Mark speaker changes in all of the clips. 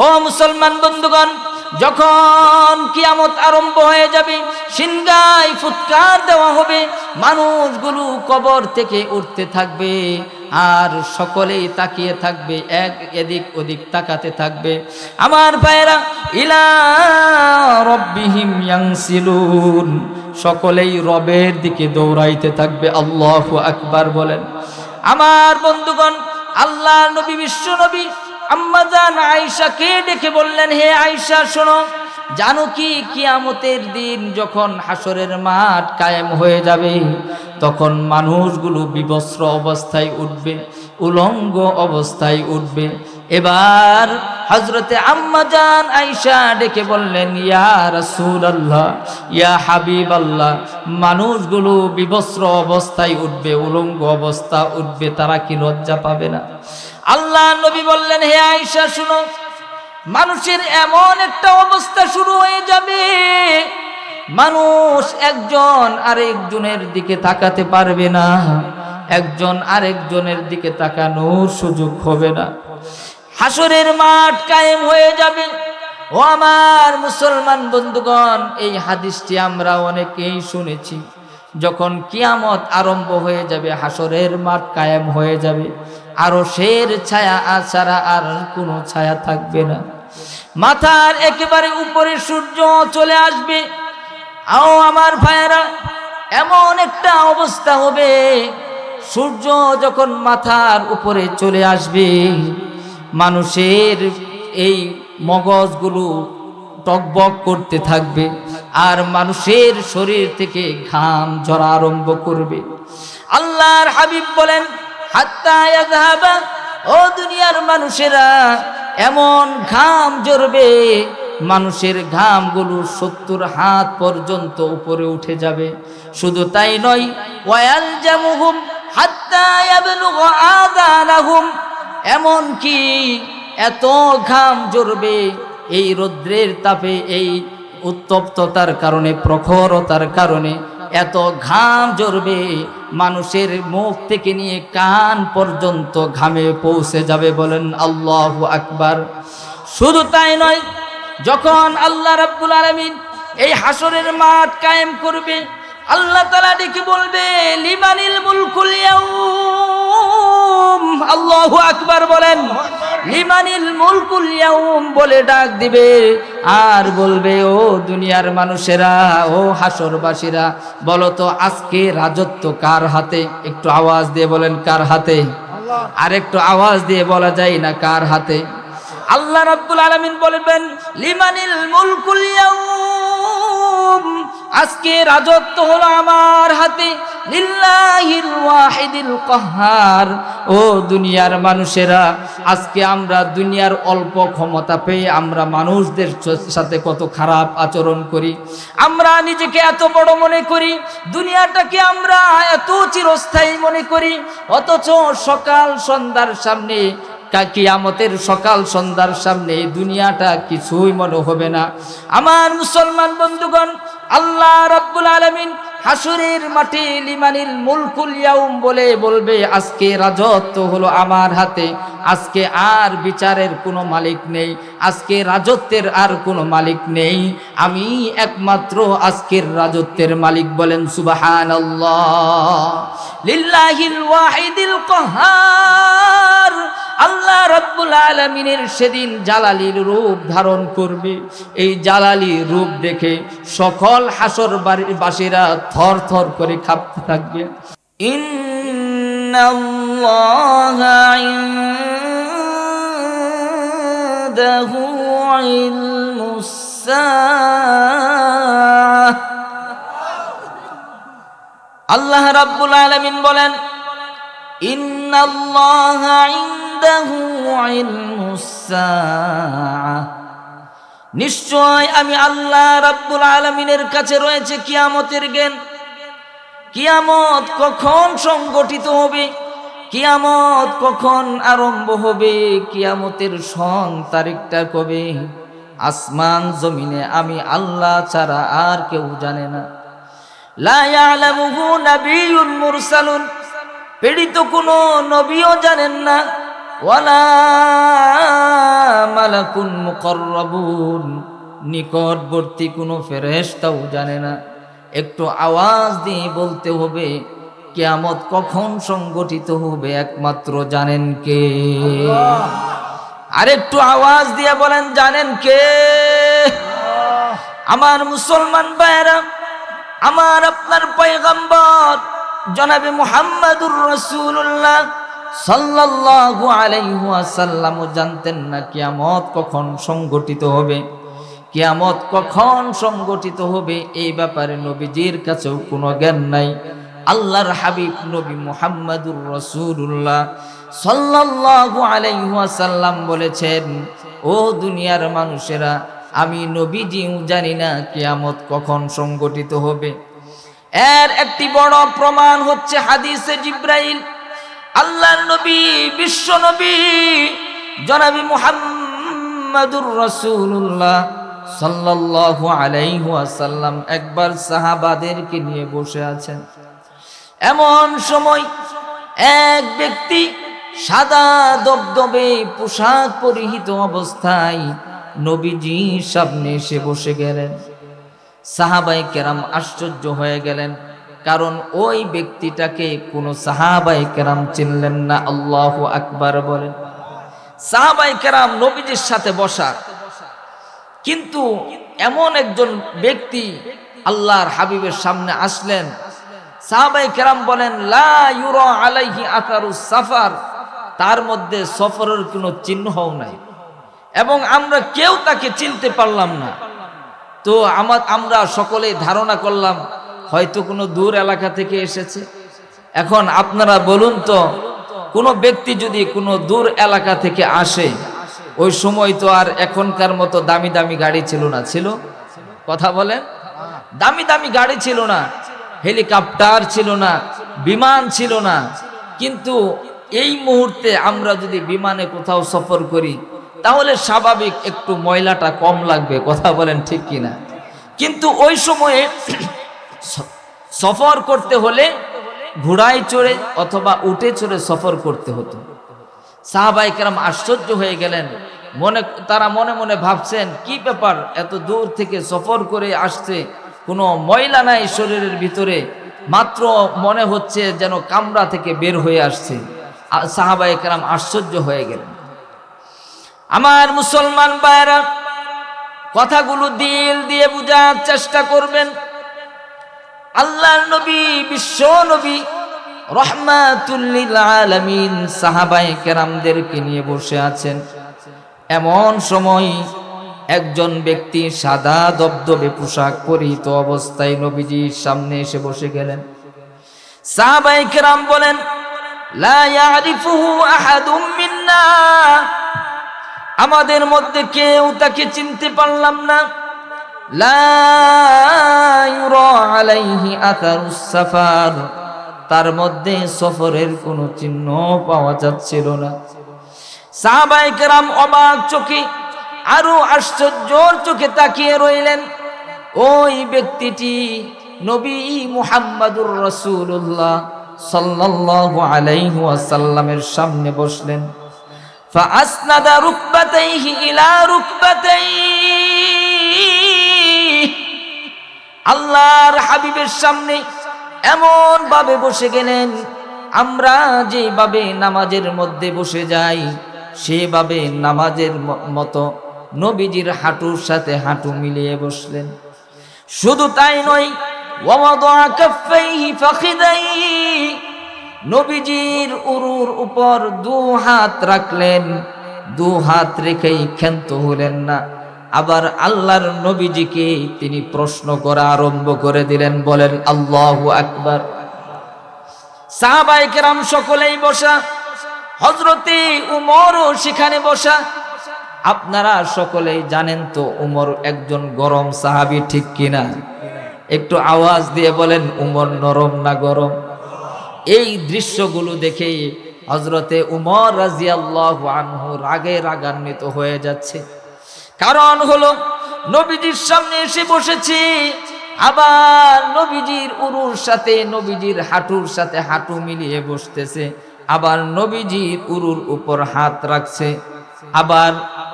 Speaker 1: ও মুসলমান বন্ধুগণ, যখন কিয়ামত আরম্ভ হয়ে যাবে, সিংহায় ফুৎকার দেওয়া হবে, মানুষগুলো কবর থেকে উঠতে থাকবে আর সকলেই তাকিয়ে থাকবে, এদিক ওদিক তাকাতে থাকবে। আমার ভাইরা, ইলা রব্বিহিম ইয়ানসিলুন, সকলেই রবের দিকে দৌড়াইতে থাকবে। আল্লাহু আকবার বলেন। আমার বন্ধুগণ, আল্লাহ নবী, বিশ্ব নবী আম্মা জান আয়েশাকে ডেকে বললেন, হে আয়েশা শোনো, জানো কি কিয়ামতের দিন যখন হাসরের মাঠ কায়েম হয়ে যাবে, তখন মানুষগুলো বিবস্ত্র অবস্থায় উঠবে, উলঙ্গ অবস্থায় উঠবে। এবার হযরতে আম্মা জান আয়েশা ডেকে বললেন, ইয়া রাসূলুল্লাহ, ইয়া হাবিবাল্লাহ, মানুষগুলো বিবস্ত্র অবস্থায় উঠবে, উলঙ্গ অবস্থা উঠবে, তারা কি লজ্জা পাবে না? আল্লাহ নবী বললেন, হে আয়েশা শুনো, মানুষের এমন একটা অবস্থা শুরু হয়ে যাবে, মানুষ একজন আরেকজনের দিকে তাকাতে পারবে না, একজন আরেকজনের দিকে তাকানোর সুযোগ হবে না। হাসরের মাঠ কায়েম হয়ে যাবে। ও আমার মুসলমান বন্ধুগণ, এই হাদিসটি আমরা অনেকেই শুনেছি। যখন কিয়ামত আরম্ভ হয়ে যাবে, হাসরের মাঠ কায়েম হয়ে যাবে, আরশের ছায়া ছাড়া আর কোনো ছায়া থাকবে না। মাথার একেবারে উপরে সূর্য চলে আসবে। আও আমার ভাইয়েরা, এমন একটা অবস্থা হবে, সূর্য যখন মাথার উপরে চলে আসবে, মানুষের এই মগজগুলো টকবক করতে থাকবে আর মানুষের শরীর থেকে ঘাম ঝরা আরম্ভ করবে। আল্লাহর হাবিব বলেন, হাত্তা ইয়াযহাবা, ও দুনিয়ার মানুষেরা, এমন ঘাম ঝরবে, মানুষের ঘামগুলো 70 হাত পর্যন্ত উপরে উঠে যাবে। শুধু তাই নয়, ওয়ায়ালজামুহুম হাত্তা ইয়াবলুগা আযানাহুম, এমন কি এত ঘাম ঝরবে, এই রৌদ্রের তাপে, এই উত্তপ্ততার কারণে, প্রখরতার কারণে এত ঘাম ঝরবে, মানুষের মুখ থেকে নিয়ে কান পর্যন্ত ঘামে পৌঁছে যাবে। বলেন আল্লাহু আকবার। শুধু তাই নয়, যখন আল্লাহ রাব্বুল আলামিন এই হাসরের মাঠ কায়েম করবে, আল্লাহ তাআলা ডেকে বলবে, লিমানিল মুলকুল ইয়াউম, আল্লাহু আকবার বলেন। লিমানিল মুলকুল ইয়াউম বলে ডাক দিবে আর বলবে, ও দুনিয়ার মানুষেরা, ও হাসরবাসীরা, বলো তো আজকে রাজত্ব কার হাতে? একটু আওয়াজ দিয়ে বলেন, কার হাতে? আর একটু আওয়াজ দিয়ে বলা যায় না কার হাতে? আল্লাহ রাব্বুল আলামিন বলবেন, লিমানিল মুলকুল ইয়াউম, আজকে রাজত্ব হলো আমার হাতে, লিল্লাহিল ওয়াহিদিল কাহ্হার। ও দুনিয়ার মানুষেরা, আজকে আমরা দুনিয়ার অল্প ক্ষমতা পেয়ে আমরা মানুষদের সাথে কত খারাপ আচরণ করি, আমরা নিজেকে এত বড় মনে করি, দুনিয়াটাকে আমরা এত চিরস্থায়ী মনে করি, অথচ সকাল সন্ধ্যার সামনে, কিয়ামতের সকাল সন্ধ্যার সামনে এই দুনিয়াটা কিছুই মনে হবে না। আমার মুসলমান বন্ধুগণ, আল্লাহ রাব্বুল আলামিন হাসরের মাঠে লিমানিল মুলকুল ইয়াউম বলে বলবে, আজকে রাজত্ব হলো আমার হাতে, আজকে আর বিচারের কোনো মালিক নেই, আজকে রাজত্বের আর কোনো মালিক নেই, আমি একমাত্র আজকের রাজত্বের মালিক। বলেন সুবহানাল্লাহ। লিল্লাহিল ওয়াহিদিল কাহ্হার, আল্লাহ রাব্বুল আলামিনের সেদিন জালালির রূপ ধারণ করবে। এই জালালি রূপ দেখে সকল হাসরবাসীরা থর থর করে কাঁপতে থাকবে। ইন্নাল্লাহা ইনদাহু ইলমুস সাআহ, আল্লাহ রাব্বুল আলামিন বলেন, ইন্নাল্লাহা ইনদাহু ইলমুস সাআহ, নিশ্চয় আমি আল্লাহ রাব্বুল আলামিনের কাছে রয়েছে কিয়ামতের জ্ঞান। কিয়ামত কখন সংগঠিত হবে, কিয়ামত কখন আরম্ভ হবে, কিয়ামতের সন তারিখটা কবে, আসমান জমিনে আমি আল্লাহ ছাড়া আর কেউ জানে না। লা ইয়ালামুহু নাবিয়্যুন মুরসালুন, প্রেরিত কোনো নবীও জানেন না, ওয়ালা মালাকুন মুকাররাবুন, নিকটবর্তী কোনো ফেরেশতাও জানে না। একটু আওয়াজ দিয়ে বলতে হবে, কিয়ামত কখন সংগঠিত হবে একমাত্র জানেন কে? আর একটু আওয়াজ দিয়ে বলেন, জানেন কে? আমার মুসলমান ভাইরা, আমার আপনার পয়গম্বর জনাবে মুহাম্মাদুর রাসূলুল্লাহ সাল্লাল্লাহু আলাইহি ওয়াসাল্লাম জানতেন না কিয়ামত কখন সংগঠিত হবে। কিয়ামত কখন সংগঠিত হবে এই ব্যাপারে নবীজির কাছেও কোনো জ্ঞান নাই। আল্লাহর হাবিব নবী মুহাম্মাদুর রাসূলুল্লাহ সাল্লাল্লাহু আলাইহি ওয়াসাল্লাম বলেছেন, ও দুনিয়ার মানুষেরা, আমি নবীজিও জানি না কিয়ামত কখন সংগঠিত হবে। এর একটি বড় প্রমাণ হচ্ছে হাদিসে জিব্রাইল। আল্লাহর নবী, বিশ্ব নবী জনাবি মুহাম্মাদুর রাসূলুল্লাহ সাল্লাল্লাহু আলাইহি ওয়াসাল্লাম একবার সাহাবাদেরকে নিয়ে বসে আছেন। এমন সময় এক ব্যক্তি সাদা দবদবে পোশাক পরিহিত অবস্থায় নবীজির সামনে এসে বসে গেলেন। সাহাবায়ে কেরাম আশ্চর্য হয়ে গেলেন, কারণ ওই ব্যক্তিটাকে কোনো সাহাবায়ে কেরাম চিনলেন না। আল্লাহু আকবার বলেন। সাহাবায়ে কেরাম নবীজির সাথে বসা, কিন্তু এমন একজন ব্যক্তি আল্লাহর হাবিবের সামনে আসলেন। সাহাবায়ে কেরাম বলেন, লা ইউরা আলাইহি আতারুস সাফার, তার মধ্যে সফরের কোনো চিহ্নও নাই এবং আমরা কেউ তাকে চিনতে পারলাম না। তো আমরা সকলেই ধারণা করলাম হয়তো কোনো দূর এলাকা থেকে এসেছে। এখন আপনারা বলুন তো, কোনো ব্যক্তি যদি কোনো দূর এলাকা থেকে আসে, ওই সময় তো আর এখনকার মতো দামি দামি গাড়ি ছিল না। ছিল? কথা বলেন। দামি দামি গাড়ি ছিল না, হেলিকপ্টার ছিল না, বিমান ছিল না। কিন্তু এই মুহূর্তে আমরা যদি বিমানে কোথাও সফর করি, তাহলে স্বাভাবিক একটু ময়লাটা কম লাগবে। কথা বলেন ঠিক কিনা? কিন্তু ওই সময়ে সফর করতে হলে ঘোড়ায় চড়ে অথবা উটে চড়ে সফর করতে হতো। সাহাবায়ে কেরাম আশ্চর্য হয়ে গেলেন। তারা মনে মনে ভাবছেন, কি ব্যাপার, এত দূর থেকে সফর করে আসছে, কোনো ময়লা নাই শরীরের ভিতরে, মাত্র মনে হচ্ছে যেন কামরা থেকে বের হয়ে আসছে। সাহাবায়ে কেরাম আশ্চর্য হয়ে গেলেন। আমার মুসলমান ভাইরা, কথাগুলো দিল দিয়ে বুঝার চেষ্টা করবেন। আল্লাহর নবী, বিশ্ব নবী রাহমাতুল লিল আলামিন সাহাবায়ে কেরামদেরকে নিয়ে বসে আছেন। এমন সময় একজন ব্যক্তি সাদা দবদবে পোশাক পরিহিত অবস্থায় নবীজির সামনে এসে বসে গেলেন। সাহাবায়ে কেরাম বলেন, লা ইয়ারিফুহু আহাদুম মিন্না, আমাদের মধ্যে কেউ তাকে চিনতে পারলাম না। লা ইউরা আলাইহি আতারুস সাফার, তার মধ্যে সফরের কোনো চিহ্ন পাওয়া যাচ্ছিল না। সাহাবায়ে কেরাম অবাক চোখে, আরো আশ্চর্যর চোখে তাকিয়ে রইলেন। ওই ব্যক্তিটি নবী মুহাম্মাদুর রাসূলুল্লাহ সাল্লাল্লাহু আলাইহি ওয়াসাল্লামের সামনে বসলেন। فأسند ركبتيه إلى ركبتيه, আল্লাহর হাবিবের সামনে এমন ভাবে বসে গেলেন, আমরা যেভাবে নামাজের মধ্যে বসে যাই সেভাবে নামাজের মতো নবীজির হাঁটুর সাথে হাঁটু মিলিয়ে বসলেন। শুধু তাই নয়, ওয়াদাআ কাফাইহি ফাখিদাইহি, নবীজির উরুর উপর দু হাত রাখলেন। দু হাত রেখেই ক্ষান্ত হলেন না, আবার আল্লাহর নবীজিকে তিনি প্রশ্ন করা আরম্ভ করে দিলেন। বলেন আল্লাহু আকবার। সাহাবায়ে কেরাম সকলেই বসা, হযরতে উমরও সেখানে বসা। আপনারা সকলেই জানেন তো উমর একজন গরম সাহাবী, ঠিক কিনা? একটু আওয়াজ দিয়ে বলেন, উমর নরম না গরম? এই দৃশ্যগুলো দেখে হযরতে উমর রাদিয়াল্লাহু আনহু রাগে রাগান্বিত হয়ে যাচ্ছে। কারণ হলো নবীজির সামনে এসে বসেছে, আবার নবীজির উরুর সাথে নবীজির হাঁটুর সাথে হাঁটু মিলিয়ে বসতেছে। আবার নবীজির উরুর উপর হাত রাখছে, আবার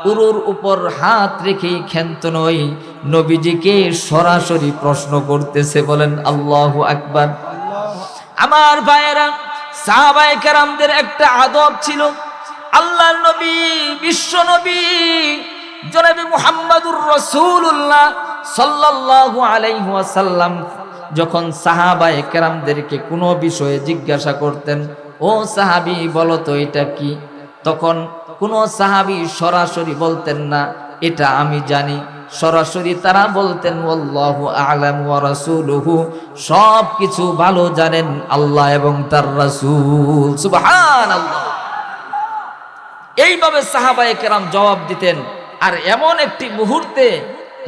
Speaker 1: উরুর উপর হাত রেখে ক্ষান্ত নয়, নবীজিকে সরাসরি প্রশ্ন করতেছে। বলেন আল্লাহু আকবার। আমার ভাইয়েরা, সাহাবায়ে কেরামদের একটা আদব ছিল। আল্লাহর নবী, বিশ্ব নবী জনাবে মুহাম্মদুর রাসূলুল্লাহ সাল্লাল্লাহু আলাইহি ওয়াসাল্লাম যখন সাহাবায়ে কেরামদেরকে কোনো বিষয়ে জিজ্ঞাসা করতেন, ও সাহাবী বলো তো এটা কি, তখন কোনো সাহাবী সরাসরি বলতেন না এটা আমি জানি, সরাসরি তারা বলতেন আল্লাহু আ'লাম ওয়া রাসূলুহু, সব কিছু ভালো জানেন আল্লাহ এবং তার রাসূল। সুবহানাল্লাহ। এইভাবে সাহাবায়ে কেরাম জবাব দিতেন। আর এমন একটি মুহূর্তে,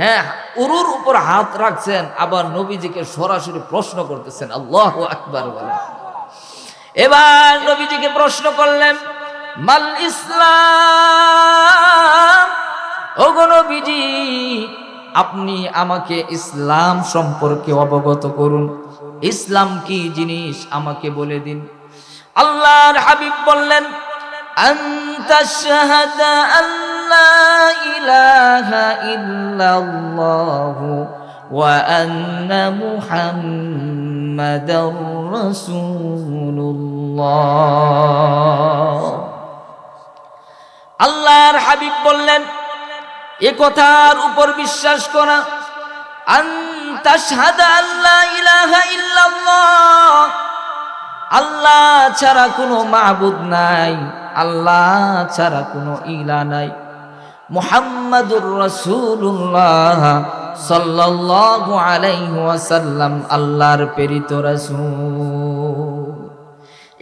Speaker 1: হ্যাঁ, উরুর উপর হাত রাখছেন, আবার নবীজিকে সরাসরি প্রশ্ন করতেছেন। আল্লাহু আকবার বলেন। এবার নবীজিকে প্রশ্ন করলেন, মাল ইসলাম, ওগো নবীজি আপনি আমাকে ইসলাম সম্পর্কে অবগত করুন, ইসলাম কি জিনিস আমাকে বলে দিন। আল্লাহর হাবিব বললেন, আনতা শাহাদা আল্লা ইলাহা ইল্লাল্লাহু ওয়া আন্না মুহাম্মাদার রাসূলুল্লাহ। আল্লাহর হাবিব বললেন, এ কথার উপর বিশ্বাস করা, আনতা শাহাদা আল্লা ইলাহা ইল্লাল্লাহ, আল্লাহ ছাড়া কোনো মাবুদ নাই, আল্লাহ ছাড়া কোনো ইলা নাই, মুহাম্মাদুর রাসূলুল্লাহ সাল্লাল্লাহু আলাইহি ওয়াসাল্লাম আল্লাহর প্রেরিত রাসূল।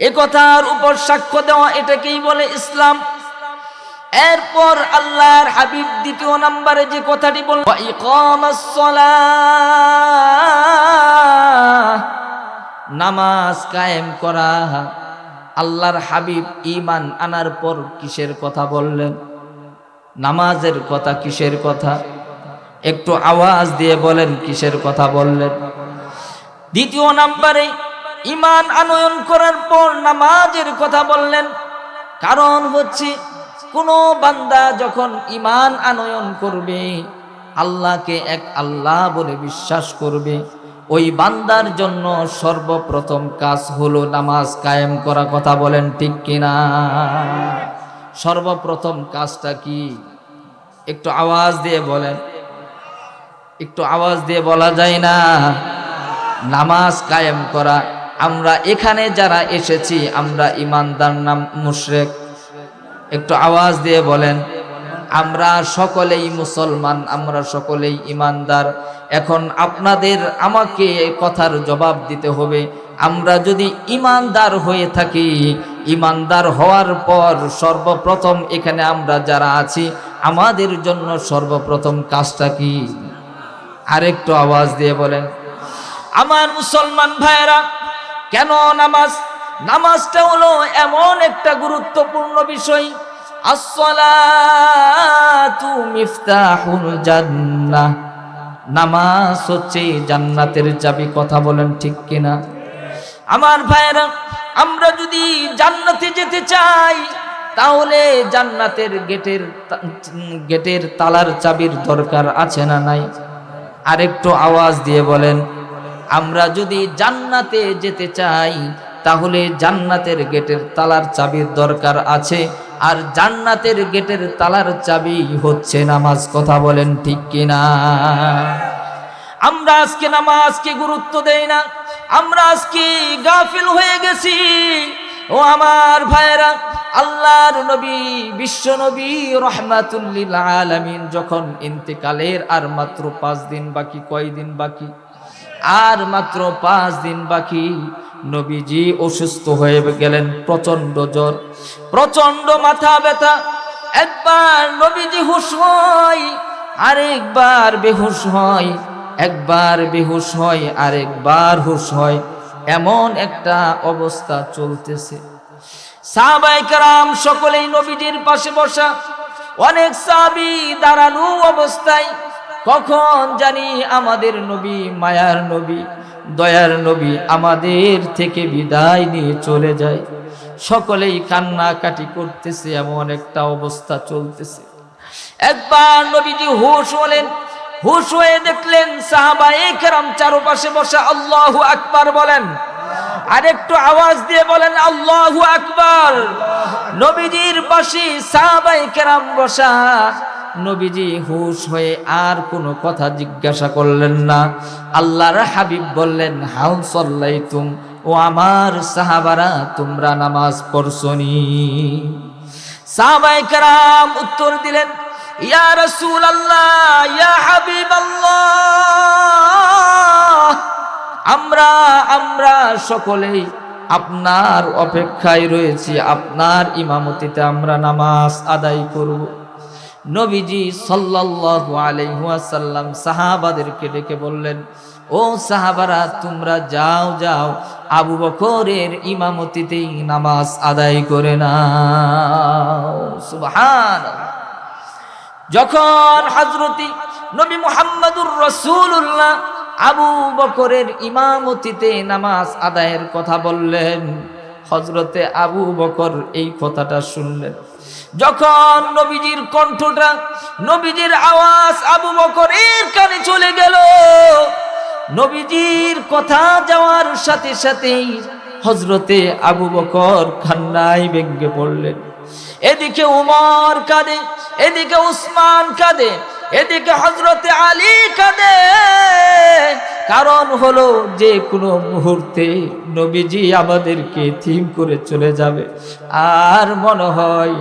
Speaker 1: এ কথার উপর সাক্ষ্য দেওয়া এটাকেই বলে ইসলাম। এরপর আল্লাহর হাবিব দ্বিতীয় নম্বরে যে কথাটি বললেন, ওয়া ইকামাস সালাহ, নামাজ কায়েম করা। আল্লাহর হাবিব ঈমান আনার পর কিসের কথা বললেন? নামাজের কথা। কিসের কথা? একটু আওয়াজ দিয়ে বলেন কিসের কথা বললেন? দ্বিতীয় নম্বরে ঈমান আনয়ন করার পর নামাজের কথা বললেন। কারণ হচ্ছে কোনো বান্দা যখন ঈমান আনয়ন করবে, আল্লাহকে এক আল্লাহ বলে বিশ্বাস করবে, ওই বান্দার জন্য সর্বপ্রথম কাজ হলো নামাজ কায়েম করা। কথা বলেন ঠিক কিনা? সর্বপ্রথম কাজটা কি? একটু আওয়াজ দিয়ে বলেন। একটু আওয়াজ দিয়ে বলা যায় না? নামাজ কায়েম করা। আমরা এখানে যারা এসেছি আমরা ঈমানদার নাম মুশরিক? একটু আওয়াজ দিয়ে বলেন। আমরা সকলেই মুসলমান, আমরা সকলেই ঈমানদার। এখন আপনাদের আমাকে কথার জবাব দিতে হবে, আমরা যদি ঈমানদার হয়ে থাকি, ঈমানদার হওয়ার পর সর্বপ্রথম এখানে আমরা যারা আছি আমাদের জন্য সর্বপ্রথম কাজটা কি? আরেকটু আওয়াজ দিয়ে বলেন। আমার মুসলমান ভাইরা, কেন নামাজ? নামাজটা হলো এমন একটা গুরুত্বপূর্ণ বিষয়। আসসালাতু মিফতাহুল জান্নাহ, নামাজ হচ্ছে জান্নাতের চাবি। কথা বলেন ঠিক কিনা? আমার ভাইরা, আমরা যদি জান্নাতে যেতে চাই তাহলে জান্নাতের গেটের তালার চাবির দরকার আছে না নাই? আরেকটু আওয়াজ দিয়ে বলেন। আমরা যদি জান্নাতে যেতে চাই তাহলে জান্নাতের গেটের তালার চাবির দরকার আছে, আর জান্নাতের গেটের তালার চাবি হচ্ছে নামাজ। কথা বলেন ঠিক কিনা? আমরা আজকে নামাজকে গুরুত্ব দেই না, আমরা আজকে গাফিল হয়ে গেছি। ও আমার ভাইরা, আল্লাহর নবী, বিশ্ব নবী রাহমাতুল লিল আলামিন যখন ইন্তেকালের আর মাত্র 5 দিন বাকি, কয় দিন বাকি? আর মাত্র 5 দিন বাকি, নবীজি অসুস্থ হয়ে গেলেন। প্রচন্ড জ্বর, প্রচন্ড মাথা ব্যথা। একবার নবীজি হুঁশ হয়, আরেকবার বেহুশ হয়, একবার বেহুশ হয়, আরেকবার হুঁশ হয়। এমন একটা অবস্থা চলতেছে। সাহাবায়ে কেরাম সকলেই নবীজির পাশে বসা, অনেক সাহাবী দাঁড়ানো অবস্থায়। কখন জানি আমাদের নবী, মায়ার নবী, দয়ার নবী আমাদের থেকে বিদায় নিয়ে চলে যায়। সকলেই কান্নাকাটি করতেছে, এমন একটা অবস্থা চলতেছে। একবার নবীজি হুঁশ হলেন, হুঁশ হয়ে দেখলেন সাহাবায়ে কেরাম চারপাশে বসে আল্লাহু আকবার বলেন। আরেকটু আওয়াজ দিয়ে বলেন আল্লাহু আকবার। নবীজির পাশে সাহাবায়ে কেরাম বসা। নবীজি হুঁশ হয়ে আর কোনো কথা জিজ্ঞাসা করলেন না। আল্লাহর হাবিব বললেন, হাউ সাল্লাইতুম, ও আমার সাহাবারা, তোমরা নামাজ পড়ছনি? সাহাবায়ে কেরাম উত্তর দিলেন, ইয়া রাসূলুল্লাহ, ইয়া হাবিবাল্লাহ, আমরা সকলেই আপনার অপেক্ষায় রয়েছি, আপনার ইমামতিতে আমরা নামাজ আদায় করব। নবীজি সাল্লাল্লাহু আলাইহি ওয়াসাল্লাম সাহাবাদেরকে ডেকে বললেন, ও সাহাবারা, তোমরা যাও যাও, আবু বকরের ইমামতিতেই নামাজ আদায় করে নাও। সুবহানাল্লাহ। যখন হযরতি নবী মুহাম্মদুর রাসূলুল্লাহ আবু বকরের ইমামতিতে নামাজ আদায়ের কথা বললেন, হযরতে আবু বকর এই কথাটা শুনলেন। যখন নবীজির কণ্ঠটা, নবীজির আওয়াজ আবু বকরের কানে চলে গেল, নবীজির কথা যাওয়ার সাথে সাথেই হযরতে আবু বকর কান্নায় ভেঙে পড়লেন। এদিকে উমর কাঁদে, এদিকে উসমান কাঁদে, এদিকে হযরতে আলী কাঁদে। কারণ হলো যে কোনো মুহূর্তে নবীজি আমাদেরকে থিম করে চলে যাবে, আর মনে হয়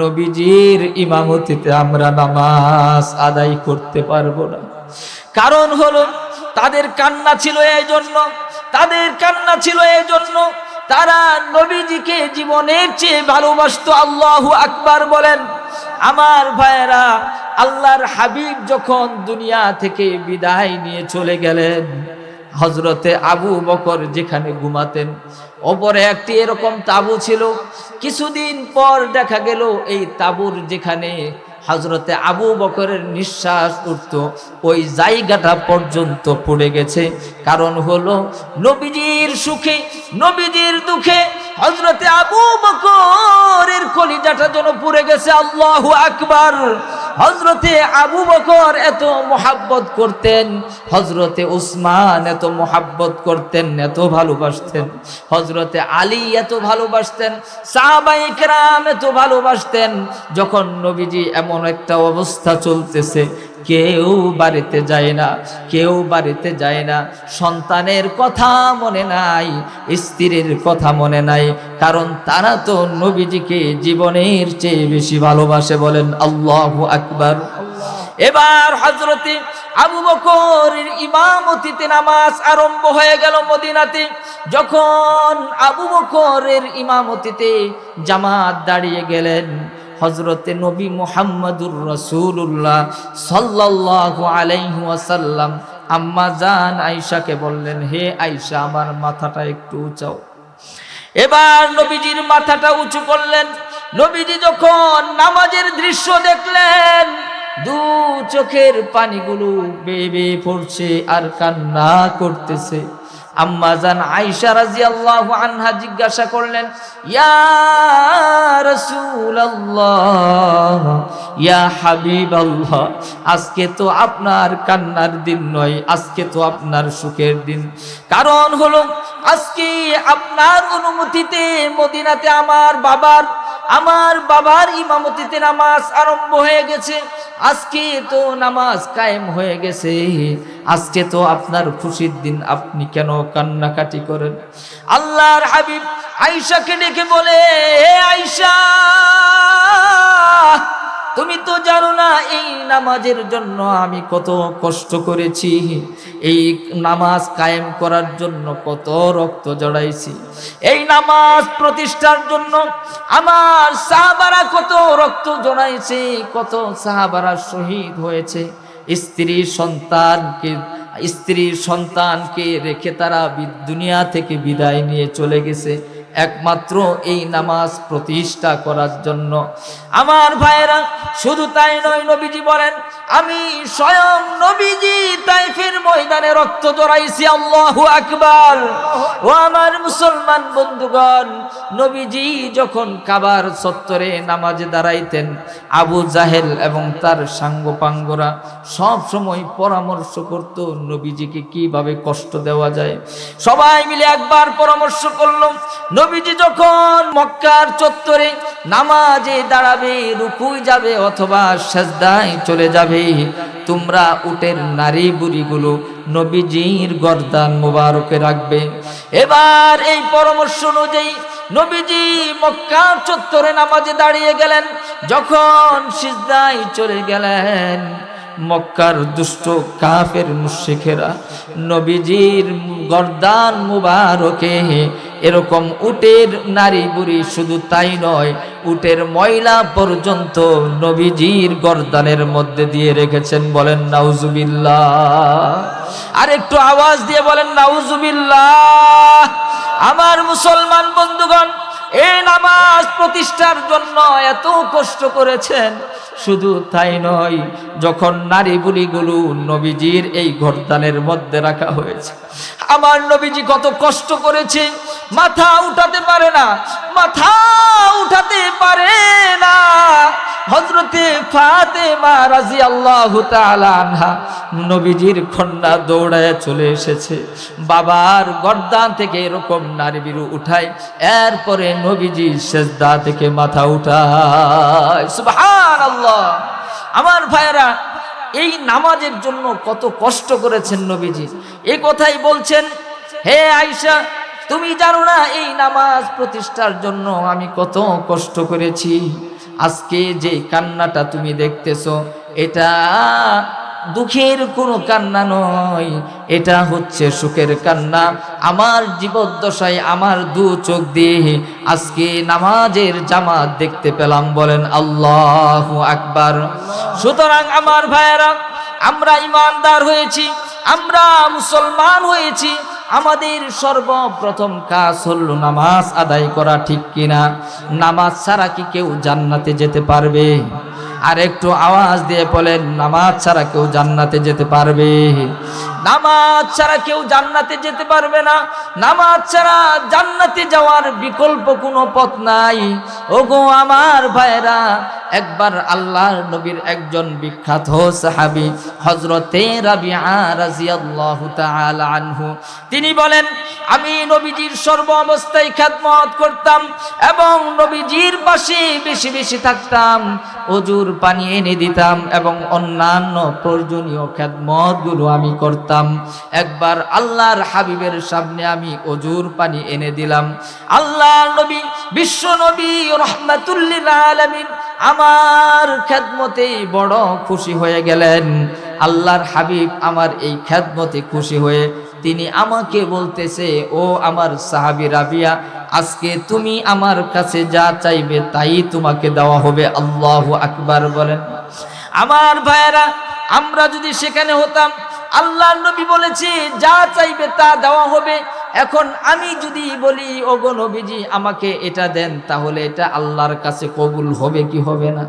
Speaker 1: নবীজির ইমামতিতে আমরা নামাজ আদায় করতে পারবো না। কারণ হলো তাদের কান্না ছিল এই জন্য, তারা নবীজিকে জীবনের চেয়ে ভালোবাসতো। আল্লাহু আকবার বলেন। আমার ভাইয়েরা, আল্লাহর হাবিব যখন দুনিয়া থেকে বিদায় নিয়ে চলে গেলেন, হযরতে আবু বকর যেখানে ঘুমাতেন, ওপরে একটি এরকম তাবু ছিল। কিছুদিন পর দেখা গেল এই তাবুর যেখানে হযরতে আবু বকরের নিঃশ্বাস উঠত, ওই জায়গাটা পর্যন্ত পড়ে গেছে। কারণ হলো নবীজির সুখে, নবীজির দুঃখে হযরতে আবু বকরের কলিজাটা যেন পুড়ে গেছে। আল্লাহু আকবার। হযরতে আবু বকর এত মোহাব্বত করতেন, হযরতে উসমান এত মোহাব্বত করতেন, এত ভালোবাসতেন, হযরতে আলী এত ভালোবাসতেন, সাহাবায়ে কেরাম এত ভালোবাসতেন। যখন নবীজি এমন একটা অবস্থা চলতেছে, কেউ বাড়িতে যায় না, সন্তানের কথা মনে নাই, স্ত্রীর কথা মনে নাই, কারণ তারা তো নবীজিকে জীবনের চেয়ে বেশি ভালোবাসে। বলেন আল্লাহু আকবার। এবার হযরতে আবু বকরের ইমামতিতে নামাজ আরম্ভ হয়ে গেল মদিনাতে। যখন আবু বকরের ইমামতিতে জামাত দাঁড়িয়ে গেলেন, হযরতে নবী মুহাম্মদুর রাসূলুল্লাহ সাল্লাল্লাহু আলাইহি ওয়াসাল্লাম আম্মা জান আয়েশাকে বললেন, হে আয়েশা, আমার মাথাটা একটু উঁচাও। এবার নবীজির মাথাটা উঁচু করলেন। নবীজি যখন নামাজের দৃশ্য দেখলেন, দু চোখের পানিগুলো বেয়ে বেয়ে পড়ছে আর কান্না করতেছে। আম্মা জান আয়েশা রাদিয়াল্লাহু আনহা জিজ্ঞাসা করলেন, ইয়া রাসূলুল্লাহ, ইয়া হাবিবাল্লাহ, আজকে তো আপনার কান্নার দিন নয়, আজকে তো আপনার সুখের দিন। কারণ হলো আজকে আপনার অনুমতিতে মদিনাতে আমার বাবার ইমামতিতে নামাজ আরম্ভ হয়ে গেছে। আজকে তো নামাজ কায়েম হয়ে গেছে, আজকে তো আপনার খুশির দিন, আপনি কেন কান্নাকাটি করেন? আল্লাহর হাবিব আয়েশাকে ডেকে বলে, হে আয়েশা, তুমি তো জানো না এই নামাজের জন্য আমি কত কষ্ট করেছি, এই নামাজ কায়েম করার জন্য কত রক্ত জড়াইছি, এই নামাজ প্রতিষ্ঠার জন্য আমার সাহাবারা কত রক্ত জড়াইছে, কত সাহাবারা শহীদ হয়েছে। স্ত্রী সন্তানকে রেখে তারা দুনিয়া থেকে বিদায় নিয়ে চলে গেছে। একমাত্র এই নামাজ প্রতিষ্ঠা করার জন্য। আমার ভাইরা, শুধু তাই নয়, নবীজি বলেন, আমি স্বয়ং নবীজি তাইফের ময়দানে রক্ত জড়াইছি। আল্লাহু আকবার। ও আমার মুসলমান বন্ধুগণ, নবীজি যখন কাবার চত্বরে নামাজে দাঁড়াইতেন, আবু জাহেল এবং তার সাঙ্গপাঙ্গরা সব সময় পরামর্শ করত নবীজিকে কিভাবে কষ্ট দেওয়া যায়। সবাই মিলে একবার পরামর্শ করলো, নবীজি যখন মক্কার চত্বরে নামাজে দাঁড়াবে, রুকুই যাবে অথবা সিজদায় চলে যাবে, তোমরা উটের নারী বুড়িগুলো নবীজির গর্দান মোবারকে রাখবে। এবার এই পরামর্শ অনুযায়ী নবীজি মক্কার চত্বরে নামাজে দাঁড়িয়ে গেলেন। যখন সিজদায় চলে গেলেন, মক্কার দুষ্ট কাফের মুশরিকেরা নবীজির গর্দান মুবারকে এরকম উটের নারী বুড়ি, শুধু তাই নয়, উটের ময়লা পর্যন্ত নবীজির গর্দানের মধ্যে দিয়ে রেখেছেন। বলেন নাউজুবিল্লাহ। আর একটু আওয়াজ দিয়ে বলেন নাউজুবিল্লাহ। আমার মুসলমান বন্ধুগণ, এই নামাজ প্রতিষ্ঠার জন্য এত কষ্ট করেছেন। শুধু তাই নয়, যখন নারী বুড়িগুলো নবীজির এই গর্দানের মধ্যে রাখা হয়েছে, আমার নবীজি কত কষ্ট করেছে। মাথা উঠাতে পারে না, মাথা উঠাতে পারে না। হযরতে ফাতেমা রাদিয়াল্লাহু তাআলা আনহা, নবীজির কন্যা, দৌড়ায় চলে এসেছে, বাবার গর্দান থেকে এরকম নারী বিরু উঠায়, এরপরে নবীজি সিজদা থেকে মাথা উঠায়। সুবহানাল্লাহ। আমার ভাইরা, এই নামাজের জন্য কত কষ্ট করেছেন নবীজি। এই কথাই বলছেন, হে আয়েশা, তুমি জানো না এই নামাজ প্রতিষ্ঠার জন্য আমি কত কষ্ট করেছি। আজকে যে কান্নাটা তুমি দেখতেছো, এটা দুঃখের কোনো কান্না নয়, এটা হচ্ছে সুখের কান্না। আমার জীবদ্দশায় আমার দু চোখ দিয়ে আজকে নামাজের জামাত দেখতে পেলাম। বলেন আল্লাহু আকবার। সুতরাং আমার ভাইয়েরা, আমরা ইমানদার হয়েছি, আমরা মুসলমান হয়েছি, আমাদের সর্বপ্রথম কাজ হলো নামাজ আদায় করা, ঠিক কিনা? নামাজ ছাড়া কি কেউ জান্নাতে যেতে পারবে? আর একটু আওয়াজ দিয়ে বলেন, নামাজ ছাড়া কেউ জান্নাতে যেতে পারবে? নামাজ ছাড়া কেউ জান্নাতে যেতে পারবে না। নামাজ ছাড়া জান্নাতে যাওয়ার বিকল্প কোনো পথ নাই। ওগো আমার ভাইরা, একবার আল্লাহর নবীর একজন বিখ্যাত সাহাবী হযরতে রাবিআ রাদিয়াল্লাহু তাআলা আনহু, তিনি বলেন, আমি নবীজির সর্ব অবস্থায় খেদমত করতাম এবং নবীজির পাশে বেশি বেশি থাকতাম, ওজুর পানি এনে দিতাম এবং অন্যান্য প্রয়োজনীয় খেদমতগুলো আমি করতাম। একবার আল্লাহর হাবিবের সামনে আমি ওজুর পানি এনে দিলাম। আল্লাহর নবী, বিশ্ব নবী রাহমাতুল লিল আলামিন আমার খেদমতে বড় খুশি হয়ে গেলেন। আল্লাহর হাবিব আমার এই খেদমতে খুশি হয়ে তিনি আমাকে বলতেছে, ও আমার সাহাবী রাবিয়া, আজকে তুমি আমার কাছে যা চাইবে তাই তোমাকে দেওয়া হবে। আল্লাহু আকবার বলেন। আমার ভাইয়েরা, আমরা যদি সেখানে হতাম, আল্লাহর নবী বলেছে যা চাইবে তা দেওয়া হবে। এখন আমি যদি বলি, ওগো নবীজি আমাকে এটা দেন, তাহলে এটা আল্লাহর কাছে কবুল হবে কি হবে না?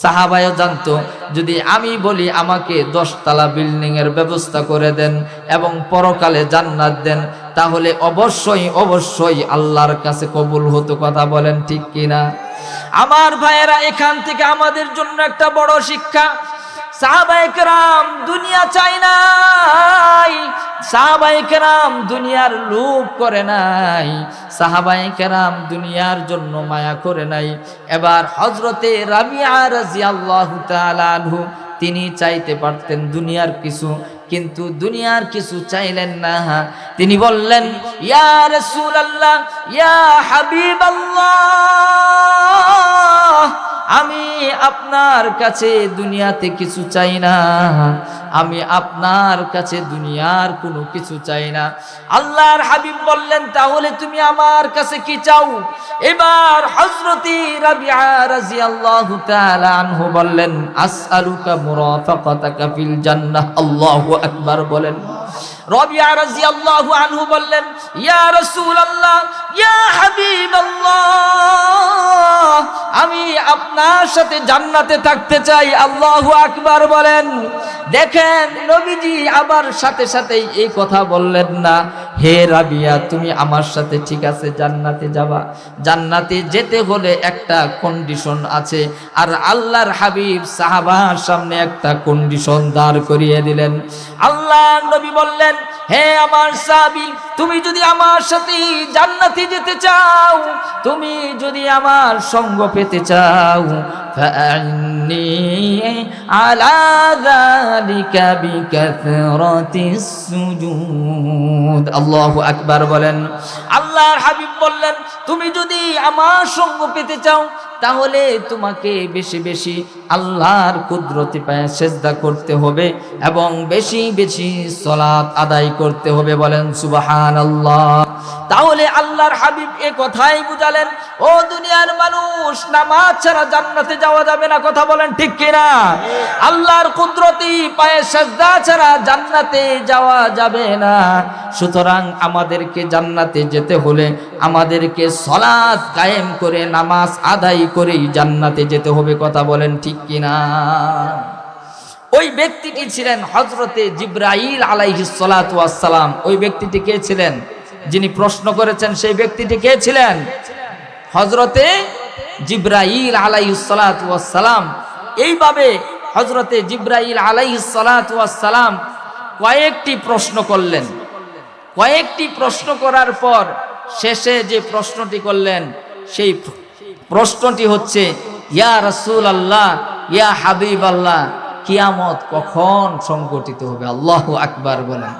Speaker 1: সাহাবায়ও জানতো, যদি আমি বলি আমাকে 10 তলা বিল্ডিং এর ব্যবস্থা করে দেন এবং পরকালে জান্নাত দেন, তাহলে অবশ্যই অবশ্যই আল্লাহর কাছে কবুল হতো। কথা বলেন ঠিক কিনা? আমার ভাইয়েরা, এখান থেকে আমাদের জন্য একটা বড় শিক্ষা। সাহাবায়ে কেরাম দুনিয়া চায় নাই, সাহাবায়ে কেরাম দুনিয়ার লোভ করে নাই, সাহাবায়ে কেরাম দুনিয়ার জন্য মায়া করে নাই। এবার হযরতে রাবিআ রাদিয়াল্লাহু তাআলা আনহু, তিনি চাইতে পারতেন দুনিয়ার কিছু, কিন্তু দুনিয়ার কিছু চাইলেন না। তিনি বললেন, ইয়া রাসূলুল্লাহ, ইয়া হাবিবাল্লাহ, আমি আপনার কাছে দুনিয়াতে কিছু চাই না, আমি আপনার কাছে দুনিয়ার কোনো কিছু চাই না। আল্লাহর হাবিব বললেন, তাহলে তুমি আমার কাছে কি চাও? এবার হযরতে রাবিআ রাদিয়াল্লাহু তাআলা আনহু বললেন, আসআলুকা মুরাফাকাতাকা ফিল জান্নাহ। আল্লাহু আকবার বলেন। রাবিয়া রাদিয়াল্লাহু আনহু বললেন, ইয়া রাসূলুল্লাহ, ইয়া হাবিবাল্লাহ, আমি আপনার সাথে জান্নাতে থাকতে চাই। আল্লাহু আকবার বলেন। দেখেন নবীজি আবার সাথে সাথে এই কথা বললেন না, হে রাবিয়া তুমি আমার সাথে ঠিক আছে জান্নাতে যাবা, জান্নাতে যেতে হলে একটা কন্ডিশন আছে। আর আল্লাহর হাবিব সাহাবার সামনে একটা কন্ডিশন দাঁড় করিয়ে দিলেন। আল্লাহর নবী বললেন, হে আমার সাহাবী, তুমি যদি আমার সাথে জান্নাতে যেতে চাও, তুমি যদি আমার সঙ্গ পেতে চাও, ফাআন্নি আলা যালিকা বিকাথরাতিস সুজুদ। আল্লাহু আকবার বলেন। আল্লাহর হাবিব বললেন, তুমি যদি আমার সঙ্গ পেতে চাও তাহলে তোমাকে বেশি বেশি আল্লাহর কুদরতি পায়ে সেজদা করতে হবে এবং বেশি বেশি সালাত আদায় করতে হবে। বলেন সুবহানাল্লাহ। তাহলে আল্লাহর হাবিব এ কথাই বুঝালেন, ও দুনিয়ার মানুষ, নামাজ ছাড়া জান্নাতে যাওয়া যাবে না। কথা বলেন ঠিক কিনা? আল্লাহর কুদরতি পায়ে সেজদা ছাড়া জান্নাতে যাওয়া যাবে না। সুতরাং আমাদেরকে জান্নাতে যেতে হলে আমাদেরকে সালাত কায়েম করে নামাজ আদায় করেই জান্নাতে যেতে হবে। কথা বলেন ঠিক কিনা? ওই ব্যক্তিটি ছিলেন হযরতে জিবরাইল আলাইহিস সালাতু ওয়াস সালাম। ওই ব্যক্তিটি কে ছিলেন? যিনি প্রশ্ন করেছেন সেই ব্যক্তিটি কে ছিলেন? হযরতে জিবরাইল আলাইহিস সালাতু ওয়াস সালাম। এইভাবে হযরতে জিবরাইল আলাইহিস সালাতু ওয়াস সালাম কয়েকটি প্রশ্ন করলেন। কয়েকটি প্রশ্ন করার পর শেষে যে প্রশ্নটি করলেন সেই প্রশ্নটি হচ্ছে, ইয়া রাসূলুল্লাহ, ইয়া হাবিবাল্লাহ, কিয়ামত কখন সংঘটিত হবে? আল্লাহু আকবার বলেন।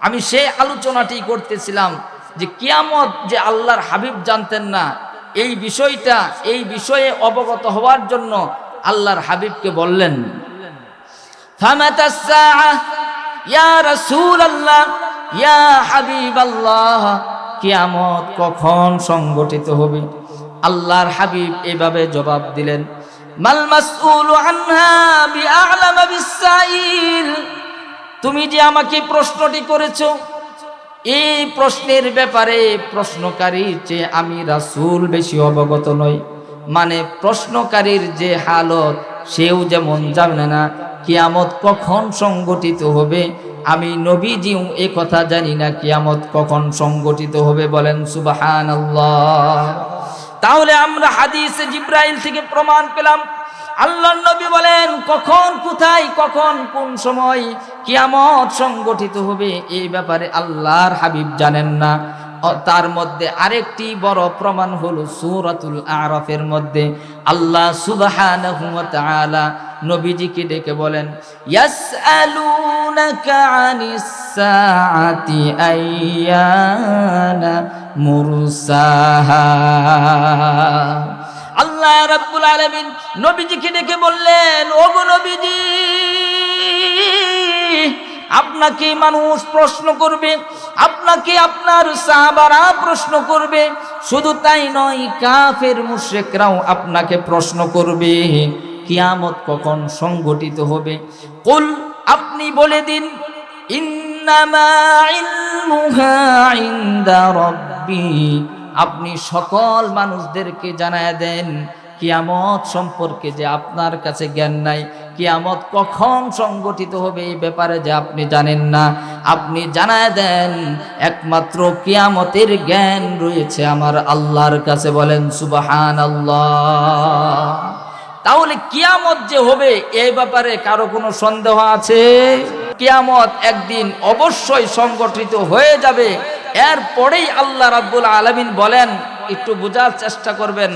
Speaker 1: আমি সেই আলোচনাটি করতেছিলাম যে কিয়ামত যে আল্লাহর হাবিব জানতেন না, এই বিষয়টা, এই বিষয়ে অবগত হওয়ার জন্য আল্লাহর হাবিবকে বললেন, ফামাতাস সাআহ ইয়া রাসূলুল্লাহ, ইয়া হাবিবাল্লাহ, কিয়ামত কখন সংঘটিত হবে? আল্লাহর হাবিব এভাবে জবাব দিলেন, মাল মাসউলু আনহা বিআ'লামা বিস-সাইল। তুমি যে আমাকে প্রশ্নটি করেছো, এই প্রশ্নের ব্যাপারে প্রশ্নকারীর চেয়ে আমি রাসূল বেশি অবগত নই। মানে প্রশ্নকারীর যে হালত, সেও যেমন জানে না কিয়ামত কখন সংঘটিত হবে, আমি নবীজিও এ কথা জানি না কিয়ামত কখন সংঘটিত হবে। বলেন সুবহানাল্লাহ। তাহলে আমরা হাদিসে জিবরাইল থেকে প্রমাণ পেলাম, আল্লাহর নবী বলেন কখন, কোথায়, কখন, কোন সময় কিয়ামত সংঘটিত হবে এই ব্যাপারে আল্লাহর হাবিব জানেন না। তার মধ্যে আরেকটি বড় প্রমাণ হলো সূরাতুল আরাফের মধ্যে আল্লাহ সুবহানাহু ওয়া তাআলা নবীজিকে ডেকে বলেন, ইয়াসআলুনাকা আনিস সাআতি আইয়ানা মুরসাহা। আল্লাহ রাব্বুল আলামিন নবীজিকে ডেকে বললেন, ওগো নবীজি, আপনাকে মানুষ প্রশ্ন করবে, আপনাকে আপনার সাহাবারা প্রশ্ন করবে। শুধু তাই নয়, কাফের মুশরিকরাও আপনাকে প্রশ্ন করবে কিয়ামত কখন সংঘটিত হবে। কুল, আপনি বলে দিন, ইন্নামা ইলমুহা ইনদা রাব্বি, আপনি সকল মানুষদেরকে জানায় দেন কিয়ামত সম্পর্কে যে আপনার কাছে জ্ঞান নাই, কিয়ামত কখন সংঘটিত হবে এই ব্যাপারে যে আপনি জানেন না, আপনি জানায় দেন একমাত্র কিয়ামতের জ্ঞান রয়েছে আমার আল্লাহর কাছে। বলেন সুবহানাল্লাহ। তাহলে কিয়ামত যে হবে এই ব্যাপারে কারো কোনো সন্দেহ আছে? কিয়ামত একদিন অবশ্যই সংঘটিত হয়ে যাবে। এরপরেই আল্লাহ রাব্বুল আলামিন বলেন, একটু বোঝার চেষ্টা করবেন,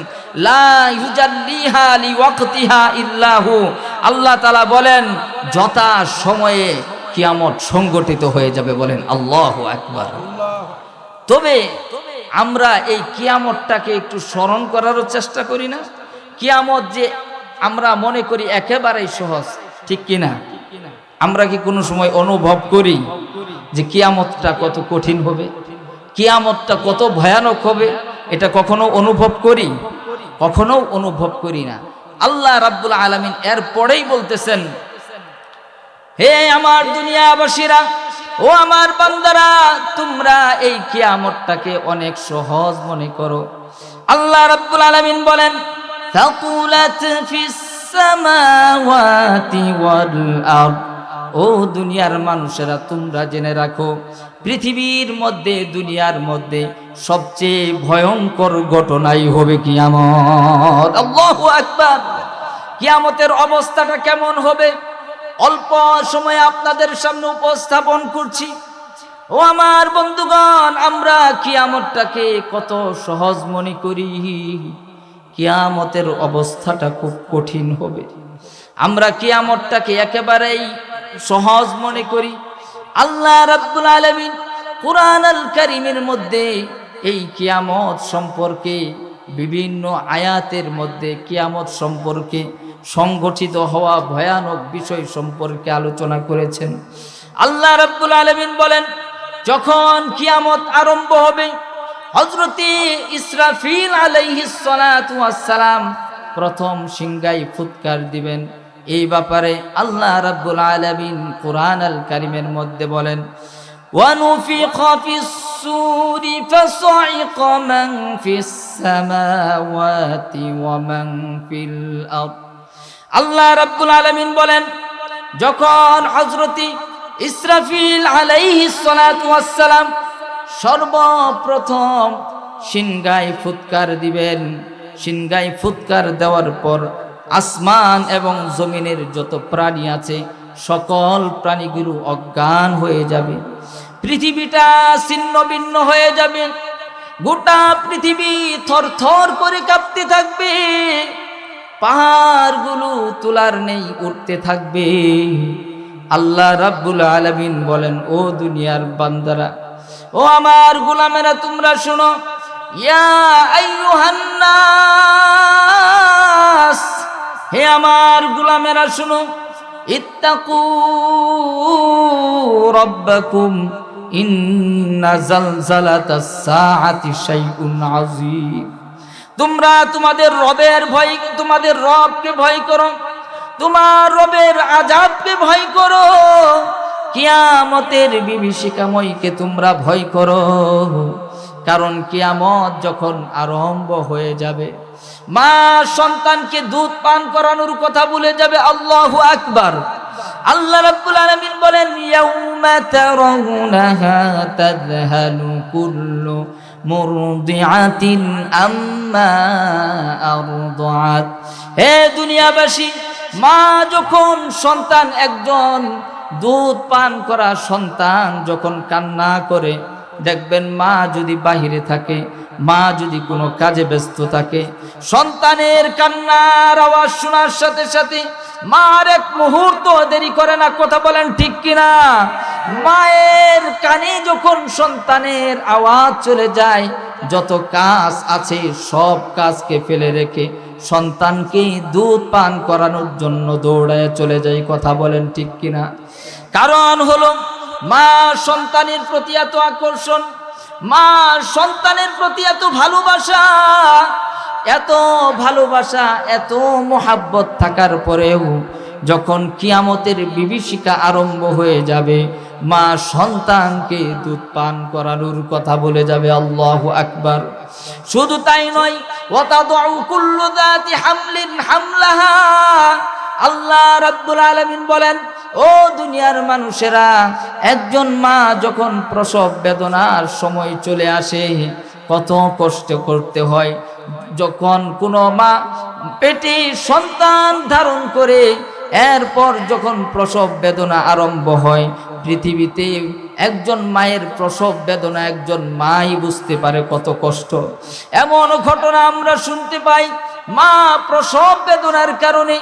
Speaker 1: লা ইউজাল্লিহা লিওয়াক্তিহা ইল্লাহু। আল্লাহ তাআলা বলেন যথা সময়ে কিয়ামত সংঘটিত হয়ে যাবে। বলেন আল্লাহু আকবার। তবে আমরা এই কিয়ামতটাকে একটু স্মরণ করারও চেষ্টা করি না? কিয়ামত যে আমরা মনে করি একেবারেই সহজ, ঠিক কিনা? আমরা কি কোনো সময় অনুভব করি যে কিয়ামতটা কত কঠিন হবে, কিয়ামতটা কত ভয়ানক হবে? এটা কখনো অনুভব করি? কখনো অনুভব করি না। আল্লাহ রাব্বুল আলামিন এর পরেই বলতেছেন, হে আমার দুনিয়াবাসীরা, ও আমার বান্দারা, তোমরা এই কিয়ামতটাকে অনেক সহজ মনে করো। আল্লাহ রাব্বুল আলামিন বলেন, তাকুলাত ফিস সামাওয়াতি ওয়াল আরদ। ও দুনিয়ার মানুষেরা, তোমরা জেনে রাখো, পৃথিবীর মধ্যে, দুনিয়ার মধ্যে সবচেয়ে ভয়ঙ্কর ঘটনাই হবে কিয়ামত। আল্লাহু আকবার। কিয়ামতের অবস্থাটা কেমন হবে অল্প সময়ে আপনাদের সামনে উপস্থাপন করছি। ও আমার বন্ধুগণ, আমরা কিয়ামতটাকে কত সহজ মনে করি, কিয়ামতের অবস্থাটা খুব কঠিন হবে। আমরা কিয়ামতটাকে একেবারেই সহজ মনে করি। আল্লাহ রাব্বুল আলামিন কুরআন আল কারীমের মধ্যে এই কিয়ামত সম্পর্কে বিভিন্ন আয়াতের মধ্যে কিয়ামত সম্পর্কে সংগঠিত হওয়া ভয়ানক বিষয় সম্পর্কে আলোচনা করেছেন। আল্লাহ রাব্বুল আলামিন বলেন, যখন কিয়ামত আরম্ভ হবে, হযরতে ইসরাফিল আলাইহিস সালাতু ওয়াস সালাম প্রথম সিংহায় ফুৎকার দিবেন। এই ব্যাপারে আল্লাহ রাব্বুল আলামিন কুরআন আল কারীমের মধ্যে বলেন, ওয়ানুফিখা ফিস সূরি ফাসাইকা মান ফিস সামাওয়াতি ওয়া মান ফিল আরদ। আল্লাহ রাব্বুল আলামিন বলেন, যখন হযরতে ইসরাফিল আলাইহিস সালাতু ওয়াস সালাম সর্বপ্রথম সিংহায় ফুৎকার দিবেন, সিংহায় ফুৎকার দেওয়ার পর আসমান এবং জমিনের যত প্রাণী আছে সকল প্রাণীগুলো অজ্ঞান হয়ে যাবে, পৃথিবীটা ছিন্ন ভিন্ন হয়ে যাবে, গোটা পৃথিবী থরথর করে কাঁপতে থাকবে, পাহাড়গুলো তোলার নেই উঠতে থাকবে। আল্লাহ রাব্বুল আলামিন বলেন, ও দুনিয়ার বান্দারা, ও আমার গোলামেরা, তোমরা শোনো, ইয়া আইয়ুহান নাস, হে আমার গোলামেরা শোনো, ইত্তাকু রাব্বাকুম ইন্না জালজালাতাস সাআতি শাইউন আযীম। তোমরা তোমাদের রবের ভয়, তোমাদের রবকে ভয় করো, তোমার রবের আযাবকে ভয় করো, কিয়ামতের বিভীষিকাময়কে তোমরা ভয় করো। কারণ কিয়ামত যখন আরম্ভ হয়ে যাবে, মা সন্তানকে দুধ পান করানোর কথা ভুলে যাবে। আল্লাহু আকবার। আল্লাহ রাব্বুল আলামিন বলেন, ইয়াউমা তারাউনাহা তাযহালু কুল্লু মুরদিআতিন আম্মা আরদাআত। হে দুনিয়াবাসী, মা যখন সন্তান, একজন দুধ পান করা সন্তান যখন কান্না করে, দেখবেন মা যদি বাহিরে থাকে, মা যদি কোনো কাজে ব্যস্ত থাকে, সন্তানের কান্নার আওয়াজ শোনার সাথে সাথে মার এক মুহূর্ত দেরি করে না। কথা বলেন ঠিক কিনা? মায়ের কানে যখন সন্তানের আওয়াজ চলে যায়, যত কাজ আছে সব কাজকে ফেলে রেখে সন্তানকে দুধ পান করানোর জন্য দৌড়ায় চলে যায়। কথা বলেন ঠিক কিনা? কারণ হলো মা সন্তানের প্রতি এত আকর্ষণ, মা সন্তানের প্রতি এত ভালোবাসা, এত ভালোবাসা, এত মোহাব্বত থাকার পরেও যখন কিয়ামতের বিভীষিকা আরম্ভ হয়ে যাবে, মা সন্তানকে দুধ পান করানোর কথা বলে যাবে। আল্লাহু আকবার। শুধু তাই নয়, ওয়াতাদউ কুল্লু যাতি হামলিন হামলাহা। আল্লাহ রাব্বুল আলামিন বলেন, ও দুনিয়ার মানুষেরা, একজন মা যখন প্রসব বেদনার সময় চলে আসে, কত কষ্ট করতে হয়। যখন কোনো মা পেটে সন্তান ধারণ করে, এরপর যখন প্রসব বেদনা আরম্ভ হয়, পৃথিবীতে একজন মায়ের প্রসব বেদনা একজন মাই বুঝতে পারে কত কষ্ট। এমন ঘটনা আমরা শুনতে পাই, মা প্রসব বেদনার কারণে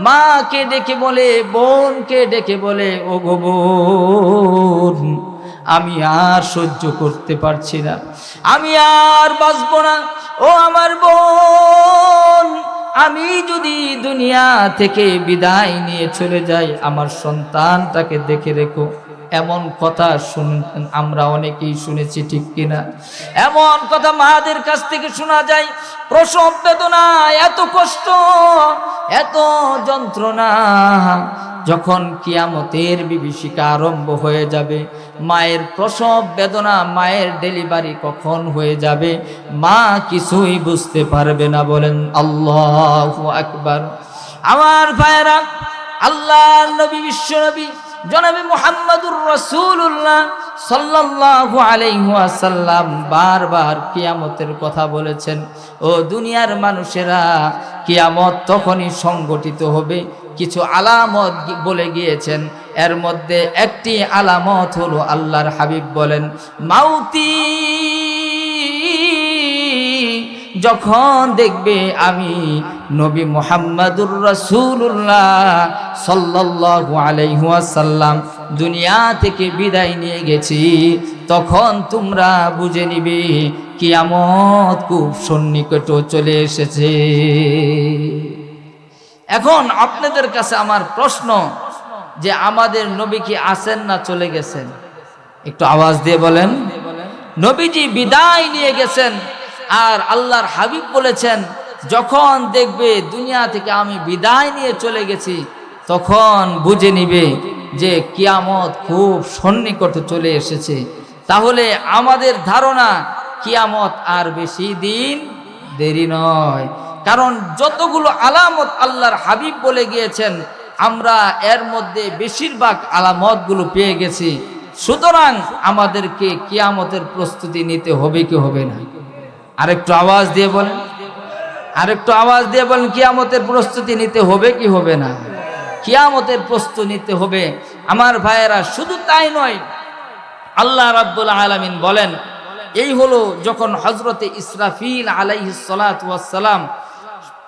Speaker 1: মাকে ডেকে বলে, বোনকে ডেকে বলে, ও গো বোন, আমি আর সহ্য করতে পারছি না, আমি আর বাঁচব না। ও আমার বোন, আমি যদি দুনিয়া থেকে বিদায় নিয়ে চলে যাই, আমার সন্তানটাকে দেখে রেখো। এমন কথা আমরা অনেকেই শুনেছি, ঠিক কিনা? এমন কথা মাদের কাছ থেকে শোনা যায়, প্রসব বেদনা, এত কষ্ট, এত যন্ত্রণা, যখন কিয়ামতের বিভীষিকা আরম্ভ হয়ে যাবে, মায়ের প্রসব বেদনা, মায়ের ডেলিভারি কখন হয়ে যাবে মা কিছুই বুঝতে পারবে না। বলেন আল্লাহু আকবার। আমার ভাইরা, আল্লাহর নবী, বিশ্ব নবী জনাবে মুহাম্মদুর রাসূলুল্লাহ সাল্লাল্লাহু আলাইহি ওয়াসাল্লাম বারবার কিয়ামতের কথা বলেছেন। ও দুনিয়ার মানুষেরা, কিয়ামত তখনই সংগঠিত হবে। কিছু আলামত বলে গিয়েছেন, এর মধ্যে একটি আলামত হলো, আল্লাহর হাবিব বলেন, মাউতি যখন দেখবে আমি নবী মুহাম্মদুর রাসূলুল্লাহ সাল্লাল্লাহু আলাইহি ওয়াসাল্লাম দুনিয়া থেকে বিদায় নিয়ে গেছি, তখন তোমরা বুঝে নিবে কিয়ামত খুব সন্নিকট চলে এসেছে। এখন আপনাদের কাছে আমার প্রশ্ন, যে আমাদের নবী কি আছেন না চলে গেছেন? একটু আওয়াজ দিয়ে বলেন। নবীজি বিদায় নিয়ে গেছেন, আর আল্লাহর হাবিব বলেছেন, যখন দেখবে দুনিয়া থেকে আমি বিদায় নিয়ে চলে গেছি, তখন বুঝে নিবে যে কিয়ামত খুব সন্নিকটে চলে এসেছে। তাহলে আমাদের ধারণা, কিয়ামত আর বেশি দিন দেরি নয়। কারণ যতগুলো আলামত আল্লাহর হাবিব বলে গিয়েছেন, আমরা এর মধ্যে বেশিরভাগ আলামতগুলো পেয়ে গেছি। সুতরাং আমাদেরকে কিয়ামতের প্রস্তুতি নিতে হবে কি হবে না? আরেকটু আওয়াজ দিয়ে বলেন, আরেকটু আওয়াজ দিয়ে বলেন, কিয়ামতের প্রস্তুতি নিতে হবে কি হবে না? কিয়ামতের প্রস্তুতি নিতে হবে। আমার ভাইয়েরা, শুধু তাই নয়, আল্লাহ রাব্বুল আলামিন বলেন, এই হলো যখন হযরতে ইসরাফিল আলাইহিস সালাতু ওয়াস সালাম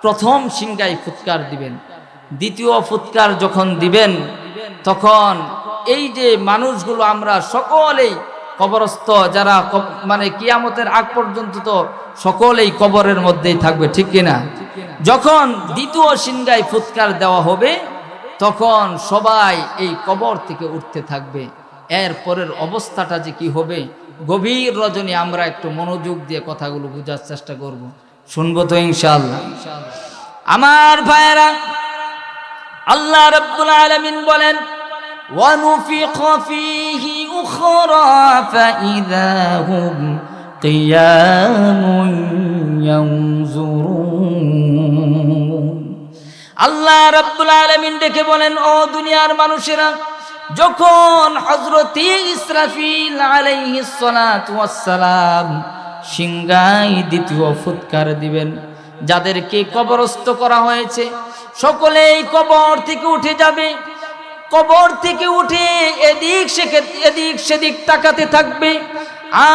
Speaker 1: প্রথম সিংহায় ফুৎকার দিবেন, দ্বিতীয় ফুৎকার যখন দিবেন, তখন এই যে মানুষগুলো আমরা সকলেই কবরস্থ, যারা মানে কিয়ামতের আগ পর্যন্ত তো সকলেই কবরের মধ্যেই থাকবে, ঠিক কিনা? যখন দ্বিতীয় সিংহায় ফুৎকার দেওয়া হবে, তখন সবাই এই কবর থেকে উঠতে থাকবে। এর পরের অবস্থাটা যে কি হবে, গভীর রজনী আমরা একটু মনোযোগ দিয়ে কথাগুলো বোঝার চেষ্টা করব, শুনবো তো ইনশাআল্লাহ। আমার ভাইয়েরা, আল্লাহ রাব্বুল আলামিন বলেন, وَنُفِخَ فِيهِ أُخْرَى فَإِذَا هُمْ قِيَامٌ يَنْظُرُونَ। আল্লাহ রাব্বুল আলামিন ডেকে বলেন, ও দুনিয়ার মানুষেরা, যখন হযরত ইসরাফিল আলাইহিস সালাতু ওয়াস সালাম সিংহায় দ্বিতীয় ফুৎকার দিবেন, যাদেরকে কবরস্থ করা হয়েছে সকলেই কবর থেকে উঠে যাবে। কবর থেকে উঠে এদিক সেদিক তাকাতে থাকবে,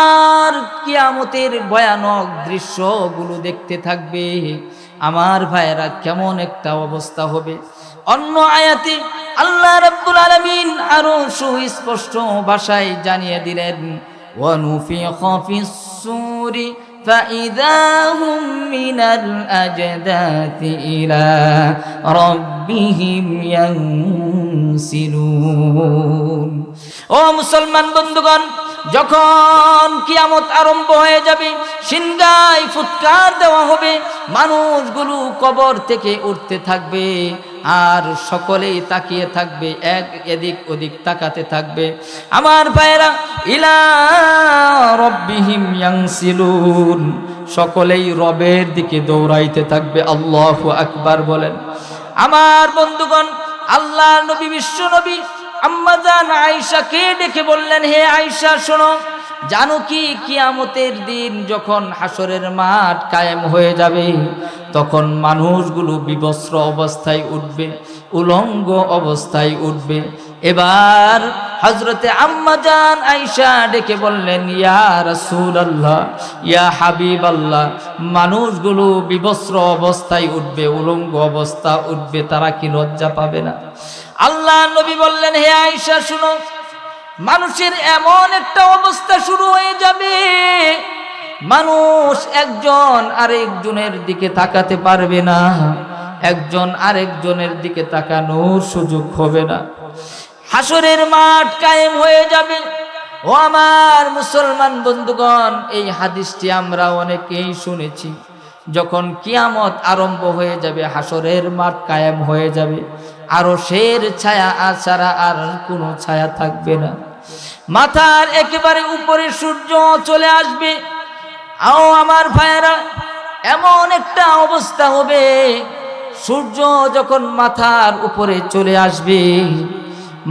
Speaker 1: আর কিয়ামতের ভয়ানক দৃশ্যগুলো দেখতে থাকবে। আমার ভাইয়েরা, কেমন একটা অবস্থা হবে। অন্য আয়াতে আল্লাহ রাব্বুল আলামিন আরো সুস্পষ্ট ভাষায় জানিয়ে দিলেন, ওয়ানুফিখা ফিস-সূরি فإذا هم من الأجداث إلى ربهم ينسلون। ও মুসলমান বন্ধুগণ, যখন কিয়ামত আরম্ভ হয়ে যাবে, সিংহায় ফুৎকার দেওয়া হবে, মানুষগুলো কবর থেকে উঠতে থাকবে, আর সকলেই তাকিয়ে থাকবে, এদিক ওদিক তাকাতে থাকবে। আমার ভাইয়েরা, ইলা রব্বিহিম ইয়ানসিলুন, সকলেই রবের দিকে দৌড়াইতে থাকবে। আল্লাহু আকবার বলেন। আমার বন্ধুগণ, আল্লাহ নবী, বিশ্ব নবী আম্মা জান আয়েশাকে ডেকে বললেন, হে আয়েশা শোনো, জানো কি কিয়ামতের দিন যখন হাসরের মাঠ কায়েম হয়ে যাবে, তখন মানুষগুলো বিবস্ত্র অবস্থায় উঠবে, উলঙ্গ অবস্থায় উঠবে। এবার হযরতে আম্মা জান আয়েশা ডেকে বললেন, ইয়া রাসূলুল্লাহ, ইয়া হাবিবাল্লাহ, মানুষগুলো বিবস্ত্র অবস্থায় উঠবে, উলঙ্গ অবস্থা উঠবে, তারা কি লজ্জা পাবে না? আল্লাহ নবী বললেন, হে আয়েশা শুনো, মানুষের এমন একটা অবস্থা শুরু হয়ে যাবে, মানুষ একজন আরেকজনের দিকে তাকাতে পারবে না, একজন আরেকজনের দিকে তাকানোর সুযোগ হবে না। হাসরের মাঠ কায়েম হয়ে যাবে। ও আমার মুসলমান বন্ধুগণ, এই হাদিসটি আমরা অনেকেই শুনেছি। যখন কিয়ামত আরম্ভ হয়ে যাবে, হাসরের মাঠ কায়েম হয়ে যাবে, আরশের ছায়া ছাড়া আর কোনো ছায়া থাকবে না। মাথার একেবারে উপরে সূর্য চলে আসবে। আও আমার ভাইয়েরা, এমন একটা অবস্থা হবে, সূর্য যখন মাথার উপরে চলে আসবে,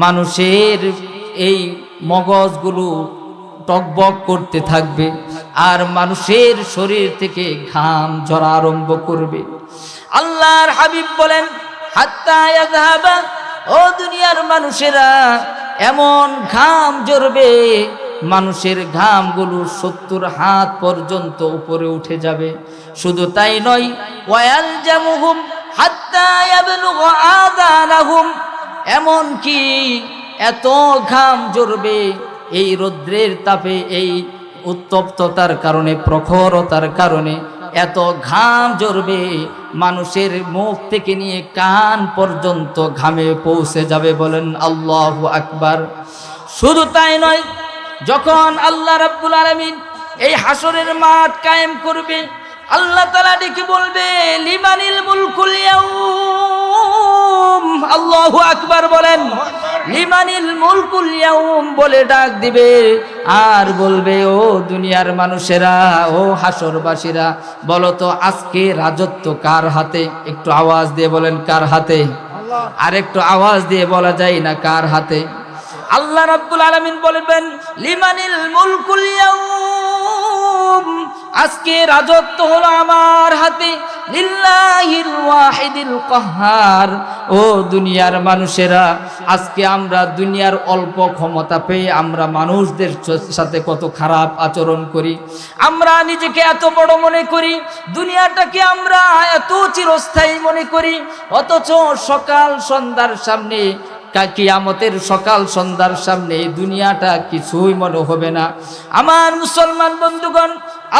Speaker 1: মানুষের এই মগজগুলো টকবক করতে থাকবে, আর মানুষের শরীর থেকে ঘাম ঝরা আরম্ভ করবে। আল্লাহর হাবিব বলেন, হাত্তা ইয়াযহাবা, ও দুনিয়ার মানুষেরা, এমন ঘাম ঝরবে, মানুষের ঘামগুলো 70 হাত পর্যন্ত উপরে উঠে যাবে। শুধু তাই নয়, ওয়ালজামুহুম হাত্তা ইয়াবলুগা আযানাহুম, এমন কি এত ঘাম ঝরবে, এই রৌদ্রের তাপে, এই উত্তপ্ততার কারণে, প্রখরতার কারণে এত ঘাম ঝরবে, মানুষের মুখ থেকে নিয়ে কান পর্যন্ত ঘামে পৌঁছে যাবে। বলেন আল্লাহু আকবার। শুধু তাই নয়, যখন আল্লাহ রাব্বুল আলামিন এই হাসরের মাঠ কায়েম করবে, আল্লাহ তাআলা ডেকে বলবে, লিমানিল মুলকুল ইয়াউম। আল্লাহু আকবার বলেন। লিমানিল মুলকুল ইয়াউম বলে ডাক দিবে, আর বলবে, ও দুনিয়ার মানুষেরা, ও হাসরবাসীরা, বলো তো আজকে রাজত্ব কার হাতে? একটু আওয়াজ দিয়ে বলেন, কার হাতে? আর একটু আওয়াজ দিয়ে বলা যায় না কার হাতে? আল্লাহ রাব্বুল আলামিন বলবেন, লিমানিল মুলকুল ইয়াউম, আজকে রাজত্ব হলো আমার হাতে, লিল্লাহিল ওয়াহিদিল কাহ্হার। ও দুনিয়ার মানুষেরা, আজকে আমরা দুনিয়ার অল্প ক্ষমতা পেয়ে আমরা মানুষদের সাথে কত খারাপ আচরণ করি। আমরা নিজেকে এত বড় মনে করি, দুনিয়াটাকে আমরা এত চিরস্থায়ী মনে করি, অথচ সকাল সন্ধ্যার সামনে, কিয়ামতের সকাল সন্ধ্যার সামনে দুনিয়াটা কিছুই মনে হবে না। আমার মুসলমান বন্ধুগণ,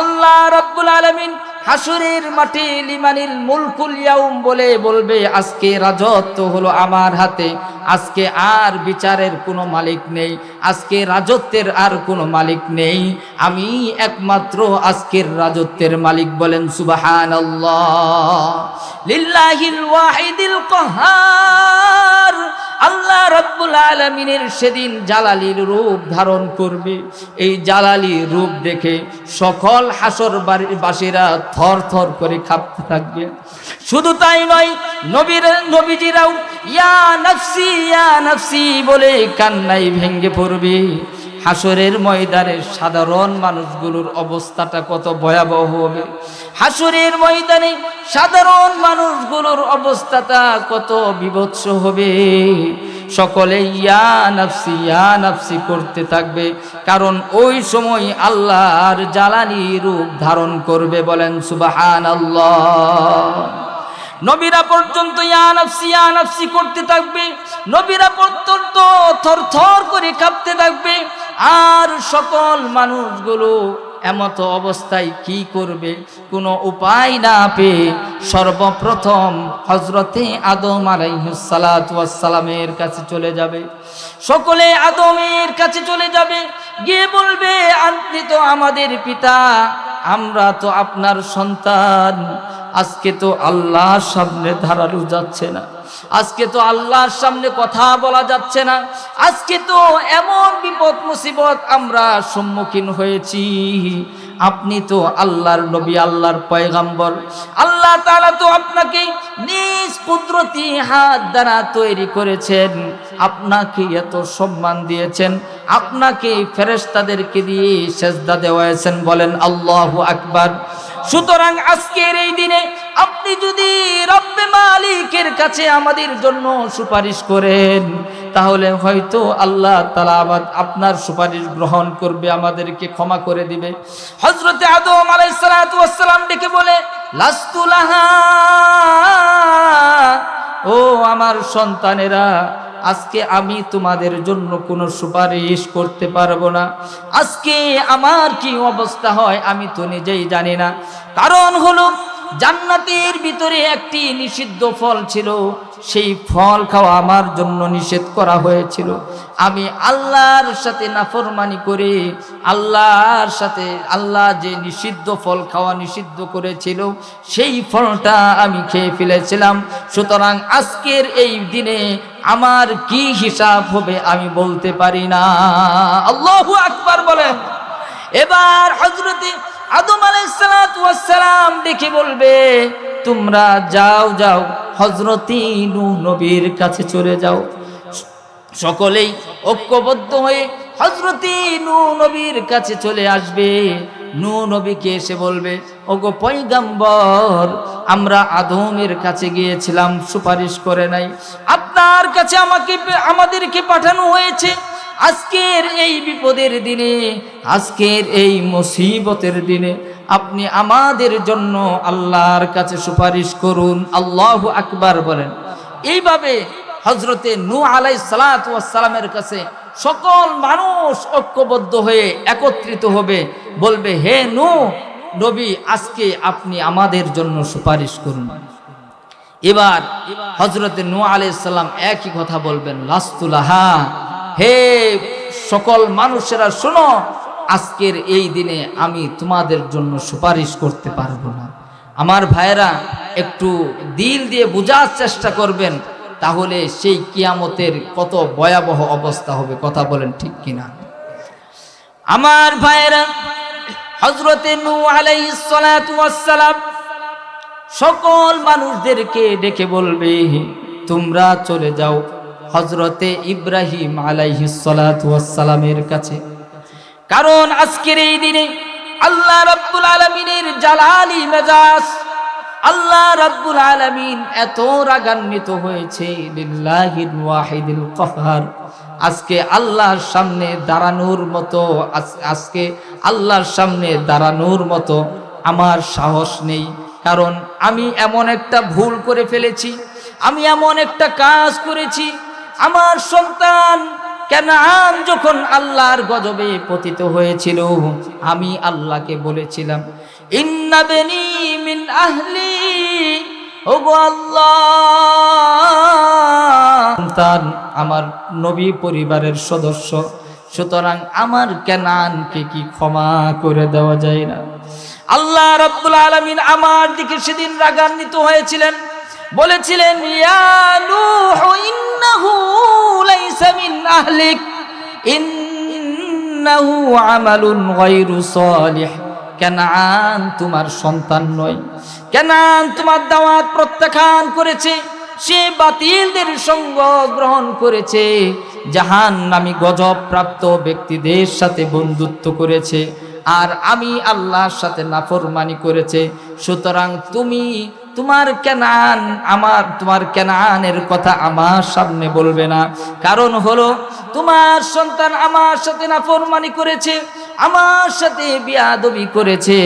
Speaker 1: আল্লাহ রাব্বুল আলামিন হাসরের মাঠে লিমানিল মুলকুল ইয়াউম বলে বলবে, আজকে রাজত্ব হলো আমার হাতে, আজকে আর বিচারের কোনো মালিক নেই, আজকে রাজত্বের আর কোনো মালিক নেই, আমি একমাত্র আজকের রাজত্বের মালিক। বলেন সুবহানাল্লাহ। লিল্লাহিল ওয়াহিদিল কাহ্হার। আল্লাহ রাব্বুল আলামিনের সেদিন জালালির রূপ ধারণ করবে। এই জালালি রূপ দেখে সকল হাসরবাসীরা থর থর করে কাঁপতে থাকবে। শুধু তাই নয়, নবীজিরাও ইয়া নাফসি বলে কান্নায় ভেঙে পড়বে। হাসরের ময়দানে সাধারণ মানুষগুলোর অবস্থাটা কত ভয়াবহ হবে। হাসরের ময়দানে সাধারণ মানুষগুলোর অবস্থাটা কত বিভৎস হবে। সকলে ইয়া নাফসি করতে থাকবে, কারণ ওই সময় আল্লাহর জালালি রূপ ধারণ করবে। বলেন সুবহানাল্লাহ। নবীরা পর্যন্ত ইয়া নাফসি করতে থাকবে, নবীরা পর্যন্ত থরথর করে কাঁপতে থাকবে, আর সকল মানুষগুলো এমত অবস্থায় কি করবে কোনো উপায় না পেয়ে সর্বপ্রথম হযরতে আদম আলাইহিস সালাতু ওয়াস সালামের কাছে চলে যাবে। সকলে আদমের কাছে চলে যাবে, গিয়ে বলবে, আপনি তো আমাদের পিতা, আমরা তো আপনার সন্তান, আজকে তো আল্লাহর সামনে দাঁড়ানো যাচ্ছে না, আজকে তো আল্লাহর সামনে কথা বলা যাচ্ছে না, আজকে তো এমন বিপদ মুসিবত আমরা সম্মুখীন হয়েছি। আপনি তো আল্লাহর নবী, আল্লাহর পয়গম্বর, আল্লাহ তাআলা তো আপনাকে নিজ কুদরতি হাত দ্বারা তৈরি করেছেন, আপনাকে এত সম্মান দিয়েছেন, আপনাকে ফেরেশতাদেরকে দিয়ে সেজদা দেওয়াইছেন। বলেন আল্লাহু আকবার। সুতরাং আজকের এই দিনে আপনি যদি রব্বে মালিকের কাছে আমাদের জন্য সুপারিশ করেন, তাহলে হয়তো আল্লাহ তাআলা আপনার সুপারিশ গ্রহণ করবে, আমাদেরকে ক্ষমা করে দিবে। হযরতে আদম আলাইহিস সালাতু ওয়াস সালাম ডেকে বলে, লাস্তু লাহা, ও আমার সন্তানেরা, আজকে আমি তোমাদের জন্য কোনো সুপারিশ করতে পারবো না। আজকে আমার কি অবস্থা হয় আমি তো নিজেই জানি না। কারণ হলো জান্নাতের ভিতরে একটি নিষিদ্ধ ফল ছিল, সেই ফল খাওয়া আমার জন্য নিষেধ করা হয়েছিল। আমি আল্লাহর সাথে নাফরমানি করে আল্লাহ যে নিষিদ্ধ ফল খাওয়া নিষিদ্ধ করেছিল সেই ফলটা আমি খেয়ে ফেলেছিলাম। সুতরাং আজকের এই দিনে আমার কি হিসাব হবে আমি বলতে পারি না। আল্লাহু আকবার বলেন। এবার হযরত আদম আলাইহিস সালাম দেখে বলবে, তোমরা যাও হযরত নূহ নবীর কাছে চলে যাও। সকলেই ঐক্যবদ্ধ হয়ে হযরত নূহ নবীর কাছে চলে আসবে। নূহ নবীকে এসে বলবে, ওগো পয়গম্বর, আমরা আদমের কাছে গিয়েছিলাম, সুপারিশ করে নাই, আপনার কাছে আমাদেরকে পাঠানো হয়েছে। আজকের এই বিপদের দিনে, আজকের এই মুসিবতের দিনে আপনি আমাদের জন্য আল্লাহর কাছে সুপারিশ করুন। আল্লাহু আকবার বলেন। এইভাবে হযরতে নূহ আলাইহিস সালামের কাছে সকল মানুষ ঐক্যবদ্ধ হয়ে একত্রিত হবে, বলবে, হে নূহ নবী, আজকে আপনি আমাদের জন্য সুপারিশ করুন। এবার হযরতে নূহ আলাইহিস সালাম একই কথা বলবেন, লাস্তুলাহা, হে সকল মানুষেরা শোনো, আজকের এই দিনে আমি তোমাদের জন্য সুপারিশ করতে পারবো না। আমার ভাইয়েরা, একটু দিল দিয়ে বোঝার চেষ্টা করবেন, তাহলে সেই কিয়ামতের কত ভয়াবহ অবস্থা হবে। কথা বলেন ঠিক কিনা? আমার ভাইয়েরা, হযরতে নূহ আলাইহিস সালাম সকল মানুষদেরকে ডেকে বলবে, তোমরা চলে যাও হযরতে ইব্রাহিম আলাইহিস সালামের কাছে। কারণ আজকের এই দিনে আল্লাহ রাব্বুল আলামিনের জালালি মেজাজ, আল্লাহ রাব্বুল আলামিন এত রাগান্বিত হয়েছে, লিল্লাহিল ওয়াহিদিল কাহার। আজকে আল্লাহর সামনে দাঁড়ানোর মতো আমার সাহস নেই। কারণ আমি এমন একটা ভুল করে ফেলেছি, আমি এমন একটা কাজ করেছি। আমার সন্তান কেনান যখন আল্লাহর গজবে পতিত হয়েছিল, আমি আল্লাহকে বলেছিলাম, ইন্না বনি মিন আহলি, ওগো আল্লাহ, সন্তান আমার নবী পরিবারের সদস্য, সুতরাং আমার কেনানকে কি ক্ষমা করে দেওয়া যায় না? আল্লাহ রাব্বুল আলামিন আমার দিকে সেদিন রাগান্বিত হয়েছিলেন, বলেছিলেন, ইয়া নূহ ইন্নাহু লাইসা মিন আহলিক, ইন্নাহু আমালুন গায়রু সালিহ। কেনান তোমার সন্তান নয়, কেনান তোমার দাওয়াত প্রত্যাখ্যান করেছে, সে বাতিলদের সঙ্গ গ্রহণ করেছে, জাহান্নামী গজব প্রাপ্ত ব্যক্তিদের সাথে বন্ধুত্ব করেছে, আর আমি আল্লাহর সাথে নাফরমানি করেছে। সুতরাং তোমার কেনানের কথা আমার সামনে বলবে না। কারণ হলো তোমার সন্তান আমার সাথে নাফরমানি করেছে, আমার সাথে বিয়াদবি করেছে।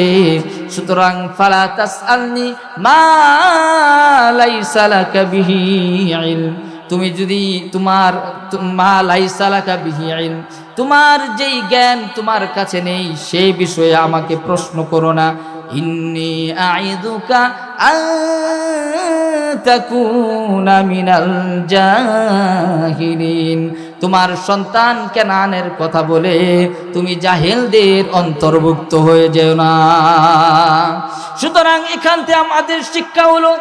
Speaker 1: সুতরাং ফালা তাসআলনি মা লাইসা লাকা বিহি ইলম, তুমি যদি মা লাইসা লাকা বিহি ইলম, তোমার যেই জ্ঞান তোমার কাছে নেই সেই বিষয়ে আমাকে প্রশ্ন করো না। ইন্নী আইযুকা আন তাকুনা মিনাল জাহিলিন, তোমার সন্তান কেনানের কথা বলে তুমি জাহেলদের অন্তর্ভুক্ত হয়ে যেও না। সুতরাং এখান থেকে আমাদের শিক্ষা হলো,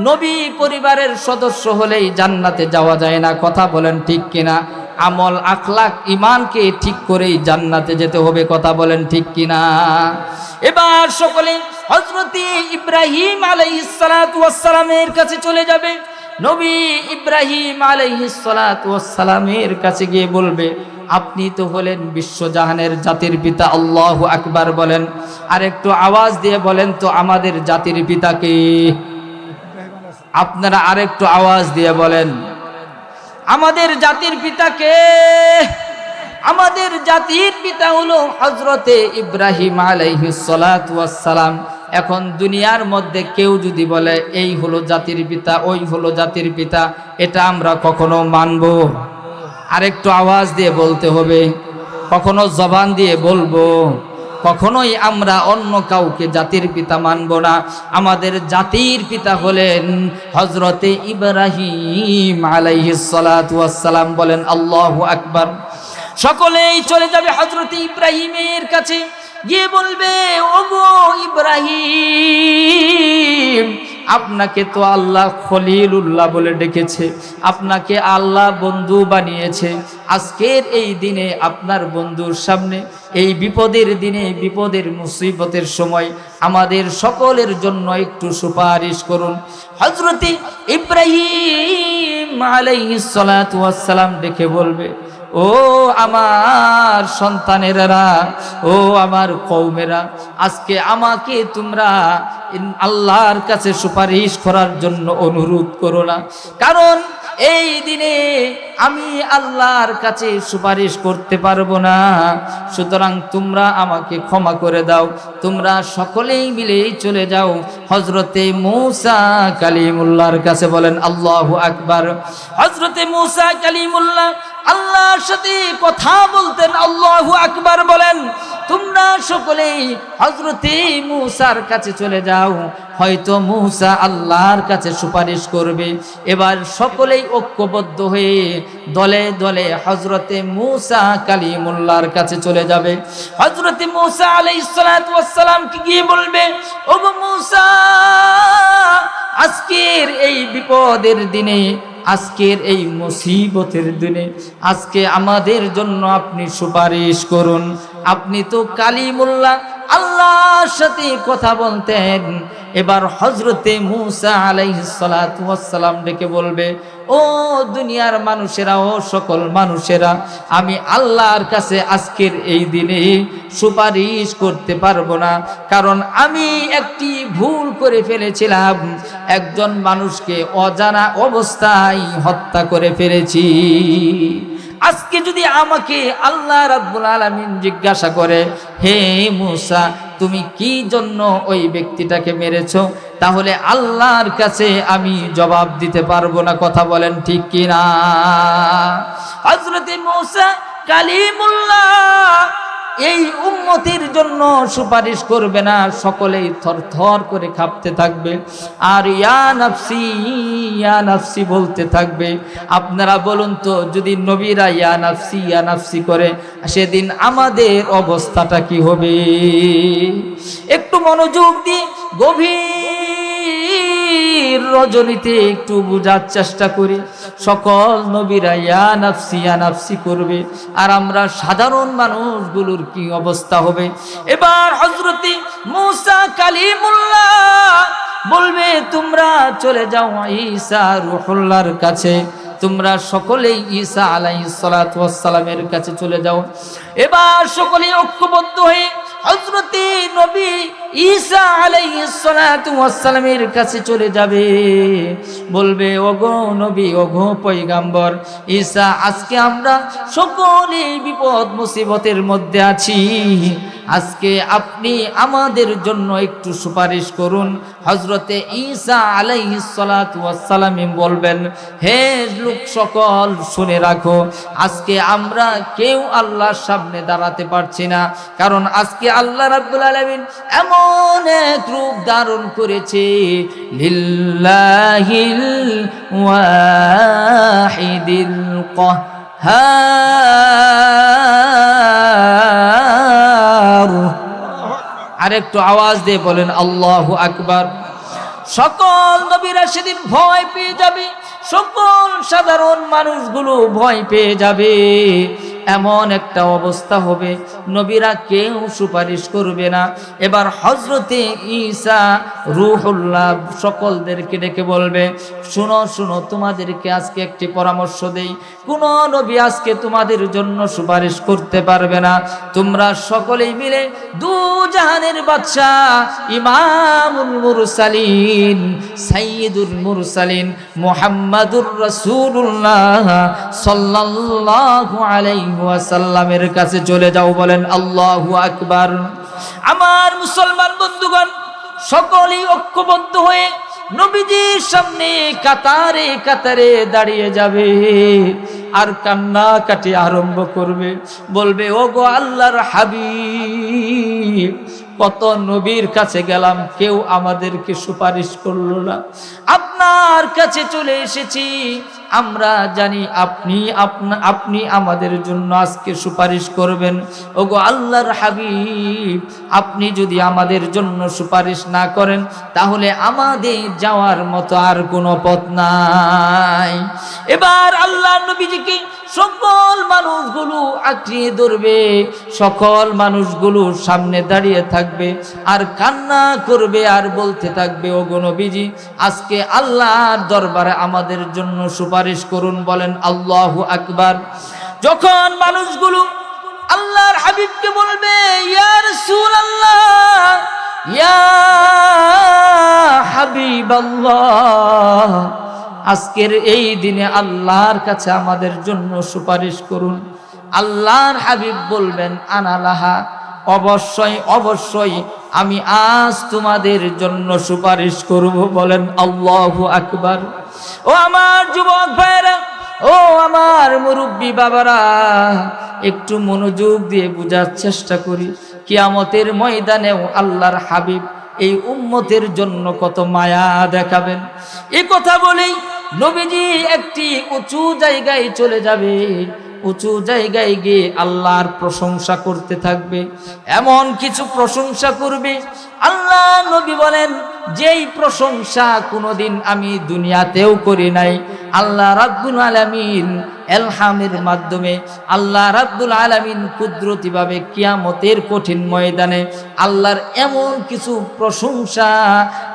Speaker 1: নবী পরিবারের সদস্য হলেই জান্নাতে যাওয়া যায় না। কথা বলেন ঠিক কিনা? আমল আখলাক ইমানকে ঠিক করেই জান্নাতে যেতে হবে। কথা বলেন ঠিক কিনা? এবার সকলে হযরত ইব্রাহিম আলাইহিস সালামের কাছে চলে যাবে। নবী ইব্রাহিম আলাইহিস সালামের কাছে গিয়ে বলবে, আপনি তো হলেন বিশ্বজাহানের জাতির পিতা। আল্লাহু আকবার বলেন। আর একটু আওয়াজ দিয়ে বলেন তো, আমাদের জাতির পিতা কে? আপনারা আরেকটু আওয়াজ দিয়ে বলেন, আমাদের জাতির পিতা কে? আমাদের জাতির পিতা হলো হযরতে ইব্রাহিম আলাইহিস সালাম। এখন দুনিয়ার মধ্যে কেউ যদি বলে এই হলো জাতির পিতা, ওই হলো জাতির পিতা, এটা আমরা কখনো মানব? আরেকটু আওয়াজ দিয়ে বলতে হবে। কখনো জবান দিয়ে বলবো, কখনোই আমরা অন্য কাউকে জাতির পিতা মানব না। আমাদের জাতির পিতা হলেন হযরতে ইব্রাহিম আলাইহিস সালাতু ওয়াস সালাম। বলেন আল্লাহু আকবার। সকলেই চলে যাবে হযরতে ইব্রাহিমের কাছে, গিয়ে বলবে, ওগো ইব্রাহিম, আপনাকে তো আল্লাহ খলিলুল্লাহ বলে ডেকেছে, আপনাকে আল্লাহ বন্ধু বানিয়েছে। আজকের এই দিনে আপনার বন্ধুর সামনে, এই বিপদের দিনে, বিপদের মুসিবতের সময় আমাদের সকলের জন্য একটু সুপারিশ করুন। হযরতে ইব্রাহিম আলাইহিস সালাতু ওয়াস সালাম ডেকে বলবে, ও আমার সন্তানেরা, ও আমার কওমেরা, আজকে আমাকে তোমরা আল্লাহর কাছে সুপারিশ করার জন্য অনুরোধ করো না, কারণ এই দিনে আমি আল্লাহর কাছে সুপারিশ করতে পারবো না। সুতরাং তোমরা আমাকে ক্ষমা করে দাও, তোমরা সকলেই মিলে চলে যাও হযরতে মূসা কালিমুল্লাহর কাছে। বলেন আল্লাহু আকবার। হযরতে মূসা কালিমুল্লাহ আল্লাহর সাথে কথা বলতেন। আল্লাহু আকবার বলেন। তোমরা সকলেই হযরতে মূসার কাছে চলে যাও, হয়তো মূসা আল্লাহর কাছে সুপারিশ করবে। এবার সকলেই ঐক্যবদ্ধ হয়ে দলে দলে হযরতে মূসা কালিমুল্লাহর কাছে চলে যাবে। হযরতে মূসা আলাইহিস সালাতু ওয়াস সালাম কি গিয়ে বলবে, ওগো মূসা, আজকের এই বিপদের দিনে, আজকের এই মুসিবতের দিনে আজকে আমাদের জন্য আপনি সুপারিশ করুন। আপনি তো কালিমুল্লাহ, আল্লাহর সাথে কথা বলতেন। এবার হযরতে মূসা আলাইহিস সালাতু ওয়াস সালাম ডেকে বলবে, ও দুনিয়ার মানুষেরা, ও সকল মানুষেরা, আমি আল্লাহর কাছে আজকের এই দিনে সুপারিশ করতে পারবো না, কারণ আমি একটি ভুল করে ফেলেছিলাম, একজন মানুষকে অজানা অবস্থায় হত্যা করে ফেলেছি। আজকে যদি আমাকে আল্লাহ রাব্বুল আলামিন জিজ্ঞাসা করে, হে মূসা, তুমি কি জন্য ওই ব্যক্তিটাকে মেরেছো, তাহলে আল্লাহর কাছে আমি জবাব দিতে পারবো না। কথা বলেন ঠিক কি না? হযরতে মূসা কালিমুল্লাহ এই উম্মতের জন্য সুপারিশ করবে না, সকলেই থরথর করে কাঁপতে থাকবে আর ইয়া নাফসি, ইয়া নাফসি বলতে থাকবে। আপনারা বলুন তো, যদি নবীরা ইয়া নাফসি, ইয়া নাফসি করে, সেদিন আমাদের অবস্থাটা কি হবে? একটু মনোযোগ দিয়ে গভীর রজনীতে একটু বোঝার চেষ্টা করি। সকল নবীরা ইয়া নাফসি, ইয়া নাফসি করবে, আর আমরা সাধারণ মানুষগুলোর কি অবস্থা হবে? এবার হযরতে মূসা কালিমুল্লাহ বলবে, তোমরা চলে যাও ঈসা রূহুল্লাহর কাছে, তোমরা সকলেই ঈসা আলাইহিস সালাতু ওয়াস সালামের কাছে চলে যাও। এবার সকলেই ঐক্যবদ্ধ হয়ে হযরতে নবী ঈসা আলাইহিস সালাতু ওয়াস সালামের কাছে চলে যাবে। বলবে, ওগো নবী, ওগো পয়গম্বর ঈসা, আজকে আমরা সকলেই বিপদ মুসিবতের মধ্যে আছি, আজকে আপনি আমাদের জন্য একটু সুপারিশ করুন। হযরতে ঈসা আলাইহিস সালাতু ওয়াস সালাম বলবেন, হে লোক সকল, শুনে রাখো, আজকে আমরা কেউ আল্লাহর সামনে দাঁড়াতে পারছি না, কারণ আজকে আল্লাহ রাব্বুল আলামিন এমন এক রূপ ধারণ করেছে, লিল্লাহিল ওয়াহিদিল কাহ্হার। আরেকটু আওয়াজ দিয়ে বলেন আল্লাহু আকবার। সকল নবীরা সেদিন ভয় পেয়ে যাবে, সকল সাধারণ মানুষগুলো ভয় পেয়ে যাবে। এমন একটা অবস্থা হবে, নবীরা কেউ সুপারিশ করবে না। এবার হযরতে ঈসা রূহুল্লাহ সকলদেরকে ডেকে বলবে, শুনো শুনো, তোমাদেরকে আজকে একটি পরামর্শ দেই, কোন নবী আজকে তোমাদের জন্য সুপারিশ করতে পারবে না। তোমরা সকলেই মিলে দু জাহানের বাদশাহ, ইমামুল মুরসালিন, সাইয়্যিদুল মুরসালিন মুহাম্মাদুর রাসূলুল্লাহ সাল্লাল্লাহু আলাইহি ওয়াসাল্লামের কাছে চলে যাও। বলেন আল্লাহু আকবার। আমার মুসলমান বন্ধুগণ, সকলেই ঐক্যবদ্ধ হয়ে নবীজির সামনে কাতারে কাতারে দাঁড়িয়ে যাবে আর কান্নাকাটি আরম্ভ করবে। বলবে, ওগো আল্লাহর হাবিব, হাবিব, কত নবীর কাছে গেলাম, কেউ আমাদেরকে সুপারিশ করলো না। আপনার কাছে চলে এসেছি, আমরা জানি আপনি আমাদের জন্য আজকে সুপারিশ করবেন। ওগো আল্লাহর হাবিব, আপনি যদি আমাদের জন্য সুপারিশ না করেন তাহলে আমাদের যাওয়ার মতো আর কোনো পথ নাই। এবার আল্লাহ নবীজিকে সকল মানুষগুলো আঁকড়িয়ে ধরবে, সকল মানুষগুলো সামনে দাঁড়িয়ে থাকবে আর কান্না করবে আর বলতে থাকবে, ওগো নবীজি, আজকে আল্লাহর দরবারে আমাদের জন্য সুপারিশ করুন। বলেন আল্লাহু আকবার। যখন মানুষগুলো আল্লাহর হাবিবকে বলবে, ইয়া রাসূলুল্লাহ, ইয়া হাবিবাল্লাহ, আজকের এই দিনে আল্লাহর কাছে আমাদের জন্য সুপারিশ করুন, আল্লাহর হাবিব বলবেন, আনা লাহা, অবশ্যই অবশ্যই আমি আজ তোমাদের জন্য সুপারিশ করব। বলেন আল্লাহু আকবার। ও আমার যুবক ভাইরা, ও আমার মুরব্বী বাবারা, একটু মনোযোগ দিয়ে বোঝার চেষ্টা করি। কিয়ামতের ময়দানেও আল্লাহর হাবিব এই উম্মতের জন্য কত মায়া দেখাবেন। এই কথা বলেই নবীজি একটি উঁচু জায়গায় চলে যাবে। উঁচু জায়গায় গিয়ে আল্লাহর প্রশংসা করতে থাকবে, এমন কিছু প্রশংসা করবে। আল্লাহ নবী বলেন, যেই প্রশংসা কোনোদিন আমি দুনিয়াতেও করি নাই। আল্লাহ রাব্বুল আলামিন এলহামের মাধ্যমে আল্লাহ রাব্বুল আলামিন কুদরতিভাবে কিয়ামতের কঠিন ময়দানে আল্লাহর এমন কিছু প্রশংসা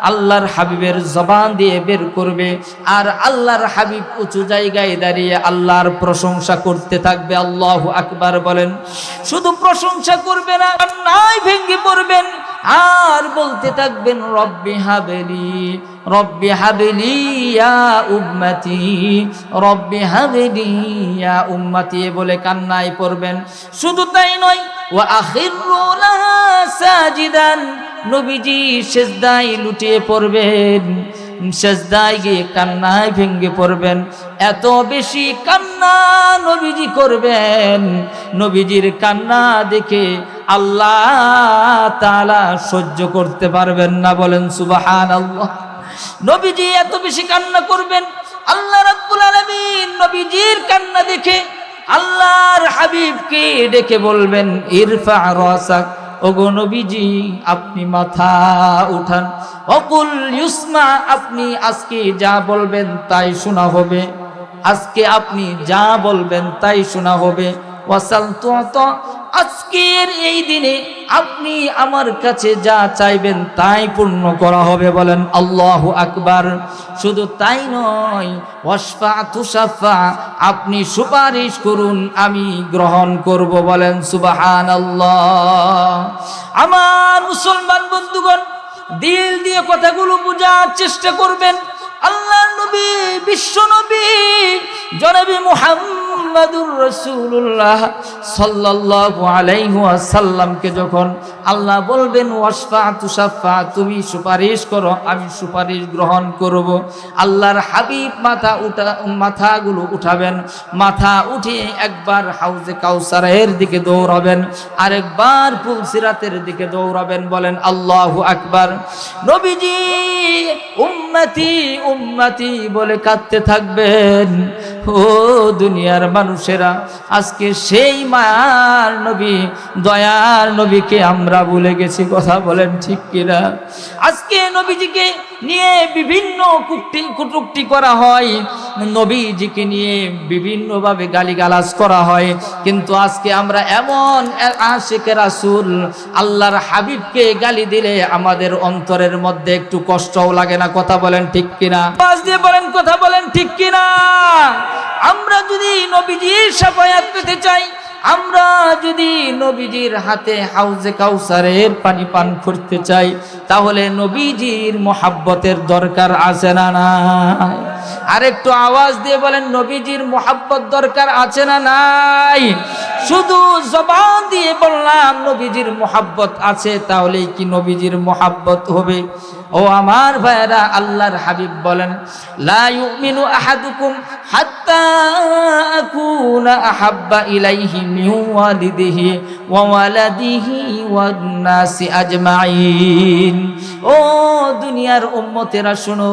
Speaker 1: আল্লাহর হাবিবের জবান দিয়ে বের করবে, আর আল্লাহর হাবিব উঁচু জায়গায় দাঁড়িয়ে আল্লাহর প্রশংসা করতে থাকবে। আল্লাহু আকবার বলেন। শুধু প্রশংসা করবে না, নাই ভেঙে পড়বেন আর বলতে থাকবেন, রব্বি হাবলি, রব্বি হাবলি ইয়া উম্মতি, রব্বি হাবলি ইয়া উম্মতি বলে কান্নায় পড়বেন। শুধু তাই নয়, ওয়া আখিরু লাহা সাজিদান, নবীজি সিজদায় লুটিয়ে পড়বেন, সিজদায় গিয়ে কান্নায় ভেঙে পড়বেন। এত বেশি কান্না নবীজি করবেন, নবীজির কান্না দেখে আল্লাহ তাআলা সহ্য করতে পারবেন না। বলেন সুবহানাল্লাহ। নবীজি এত বেশি কান্না করবেন, আল্লাহ রাব্বুল আলামিন নবীজির কান্না দেখে আল্লাহর হাবিবকে ডেকে বলবেন, ইরফা রাসাক, ওগো নবীজি আপনি মাথা উঠান, ওকুল ইউসমা, আপনি আজকে যা বলবেন তাই শোনা হবে, আজকে আপনি যা বলবেন তাই শোনা হবে। ওয়াসাল তুতা, আজকের এই দিনে আপনি আমার কাছে যা চাইবেন তাই পূর্ণ করা হবে। বলেন আল্লাহু আকবার। শুধু তাই নয়, ওয়াশফা তুশাফা, আপনি সুপারিশ করুন আমি গ্রহণ করব। বলেন সুবহানাল্লাহ। আমার মুসলমান বন্ধুগণ, দিল দিয়ে কথাগুলো বোঝার চেষ্টা করবেন। আল্লাহ নবী, বিশ্ব নবী জনাবে মুহাম্মাদুর রাসূলুল্লাহ সাল্লাল্লাহু আলাইহি ওয়াসাল্লামকে যখন আল্লাহ বলবেন, ওয়াশফা তুশাফা, তুমি সুপারিশ করো আমি সুপারিশ গ্রহণ করব, আল্লাহর হাবিব মাথাগুলো উঠাবেন, মাথা উঠিয়ে একবার হাউজে কাউসারের দিকে দৌড়াবেন, আরেকবার পুলসিরাতের দিকে দৌড়াবেন। বলেন আল্লাহু আকবার। নবীজি উম্মতি উম্মতি বলে কাঁদতে থাকবেন। ও দুনিয়ার মানুষেরা, আজকে সেই মায়ার নবী, দয়ার নবীকে আমরা ভুলে গেছি। কথা বলেন ঠিক কিনা? আজকে নবীজিকে নিয়ে বিভিন্ন কটূক্তি করা হয়, নবীজিকে নিয়ে বিভিন্নভাবে গালিগালাজ করা হয়, কিন্তু আজকে আমরা এমন আশিকে রাসূল আল্লাহর হাবিবকে গালি দিলে আমাদের অন্তরের মধ্যে একটু কষ্টও লাগে না। কথা বলেন ঠিক কিনা? আওয়াজ দিয়ে বলেন, কথা বলেন ঠিক কিনা? আমরা যদি নবীজির শাফায়াত পেতে চাই, আমরা যদি নবীজির হাতে হাউজে কাউসারের পানি পান করতে চাই, তাহলে নবীজির মোহাব্বতের দরকার আছে না নাই? আরেকটু আওয়াজ দিয়ে বলেন নবীজির মোহাব্বত দরকার আছে না নাই? শুধু জবান দিয়ে বললাম নবীজির মোহাব্বত আছে, তাহলেই কি নবীজির মোহাব্বত হবে? ও আমার ভাইরা, আল্লাহর হাবিব বলেন লা ইউমিনু আহাদুকুম হাত্তা আকুনা আহাব্বা ইলাইহি মিন ওয়ালিদিহি ওয়া ওয়ালাদিহি ওয়ান নাসি আজমাইন। ও দুনিয়ার উম্মতেরা শোনো,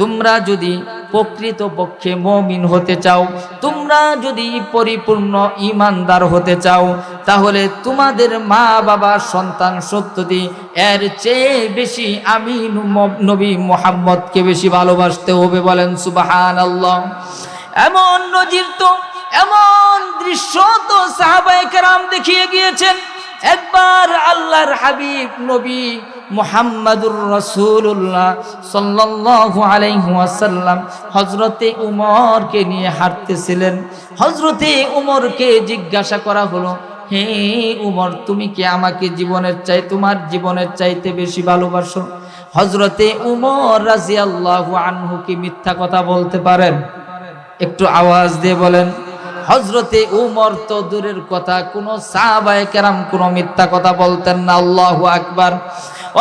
Speaker 1: তোমরা যদি প্রকৃতপক্ষে মুমিন হতে চাও, তোমরা যদি পরিপূর্ণ ঈমানদার হতে চাও, তাহলে তোমাদের মা বাবা সন্তান সন্ততি এর চেয়ে বেশি আমি নবী মুহাম্মদকে বেশি ভালোবাসতে হবে। বলেন সুবহানাল্লাহ। এমন নজির তো, এমন দৃশ্য তো সাহাবায়ে কেরাম দেখিয়ে গিয়েছেন। একবার আল্লাহর হাবিব নবী মুহাম্মাদুর রাসূলুল্লাহ সাল্লাল্লাহু আলাইহি ওয়াসাল্লাম হযরতে উমরকে নিয়ে হাঁটতেছিলেন। হযরতে উমরকে জিজ্ঞাসা করা হলো, হে উমর, তুমি কি আমাকে তোমার জীবনের চাইতে বেশি ভালোবাসো? হযরতে উমর রাদিয়াল্লাহু আনহু কি মিথ্যা কথা বলতে পারেন? একটু আওয়াজ দিয়ে বলেন। হযরতে উমর তো দূরের কথা, কোন সাহাবায়ে কেরাম কোন মিথ্যা কথা বলতেন না। আল্লাহু আকবার।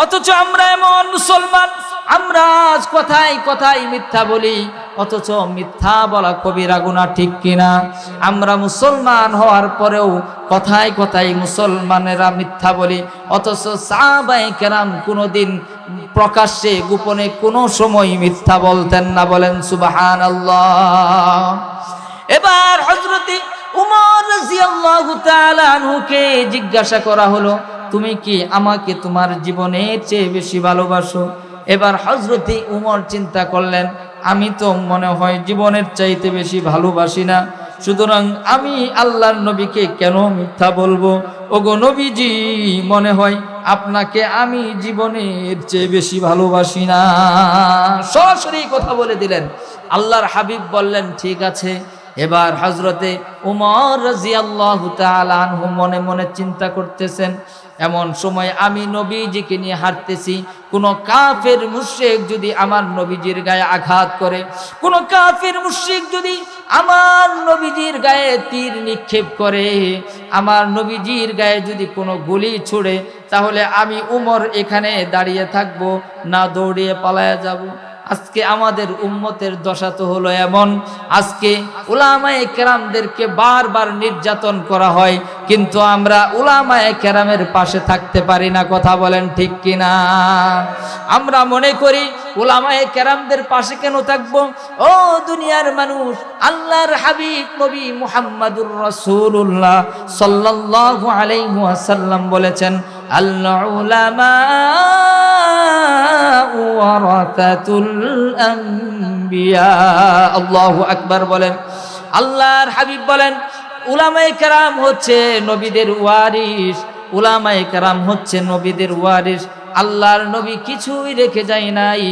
Speaker 1: অথচ আমরা এমন মুসলমান, আমরা আজ কথায় কথায় মিথ্যা বলি, অথচ মিথ্যা বলা কবিরা গুনাহ, ঠিক কিনা? আমরা মুসলমান হওয়ার পরেও কথায় কথায় মুসলমানেরা মিথ্যা বলি, অথচ সাহাবায়ে কেরাম কোনোদিন প্রকাশ্যে গোপনে কোনো সময় মিথ্যা বলতেন না। বলেন সুবহানাল্লাহ। এবার হযরতে উমর রাদিয়াল্লাহু তাআলা আনহুকে জিজ্ঞাসা করা হলো, তুমি কি আমাকে তোমার জীবনের চেয়ে বেশি ভালোবাসো? এবার হযরতে উমর চিন্তা করলেন, আমি তো মনে হয় জীবনের চাইতে বেশি ভালোবাসি না, সুতরাং আমি আল্লাহর নবীকে কেন মিথ্যা বলবো? ওগো নবীজি, মনে হয় আপনাকে আমি জীবনের চেয়ে বেশি ভালোবাসি না। সরাসরি কথা বলে দিলেন। আল্লাহর হাবিব বললেন, ঠিক আছে। এবার হযরতে উমর রাদিয়াল্লাহু তাআলা আনহু মনে মনে চিন্তা করতেছেন, এমন সময় আমি নবীজিকে নিয়ে হাঁটতেছি, কোন কাফের মুশরিক যদি আমার নবীজির গায়ে আঘাত করে, কোন কাফের মুশরিক যদি আমার নবীজির গায়ে তীর নিক্ষেপ করে, আমার নবীজির গায়ে যদি কোনো গুলি ছুড়ে, তাহলে আমি উমর এখানে দাঁড়িয়ে থাকবো না দৌড়িয়ে পালায়া যাব? আজকে আমাদের উম্মতের দশা তো হলো এমন, আজকে উলামায়ে কেরামদেরকে বারবার নির্যাতন করা হয়, কিন্তু আমরা উলামায়ে কেরামের পাশে থাকতে পারি না। কথা বলেন ঠিক কিনা? আমরা মনে করি উলামায়ে কেরামদের পাশে কেন থাকবো? ও দুনিয়ার মানুষ, আল্লাহর হাবিব নবী মুহাম্মাদুর রাসূলুল্লাহ সাল্লাল্লাহু আলাইহি ওয়াসাল্লাম বলেছেন, আল উলামা ওয়ারাসাতুল আম্বিয়া। আল্লাহু আকবার বলেন। আল্লাহর হাবিব বলেন, উলামায়ে কেরাম হচ্ছে নবীদের ওয়ারিস, উলামায়ে কেরাম হচ্ছে নবীদের ওয়ারিস। আল্লাহর নবী কিছুই রেখে যায় নাই।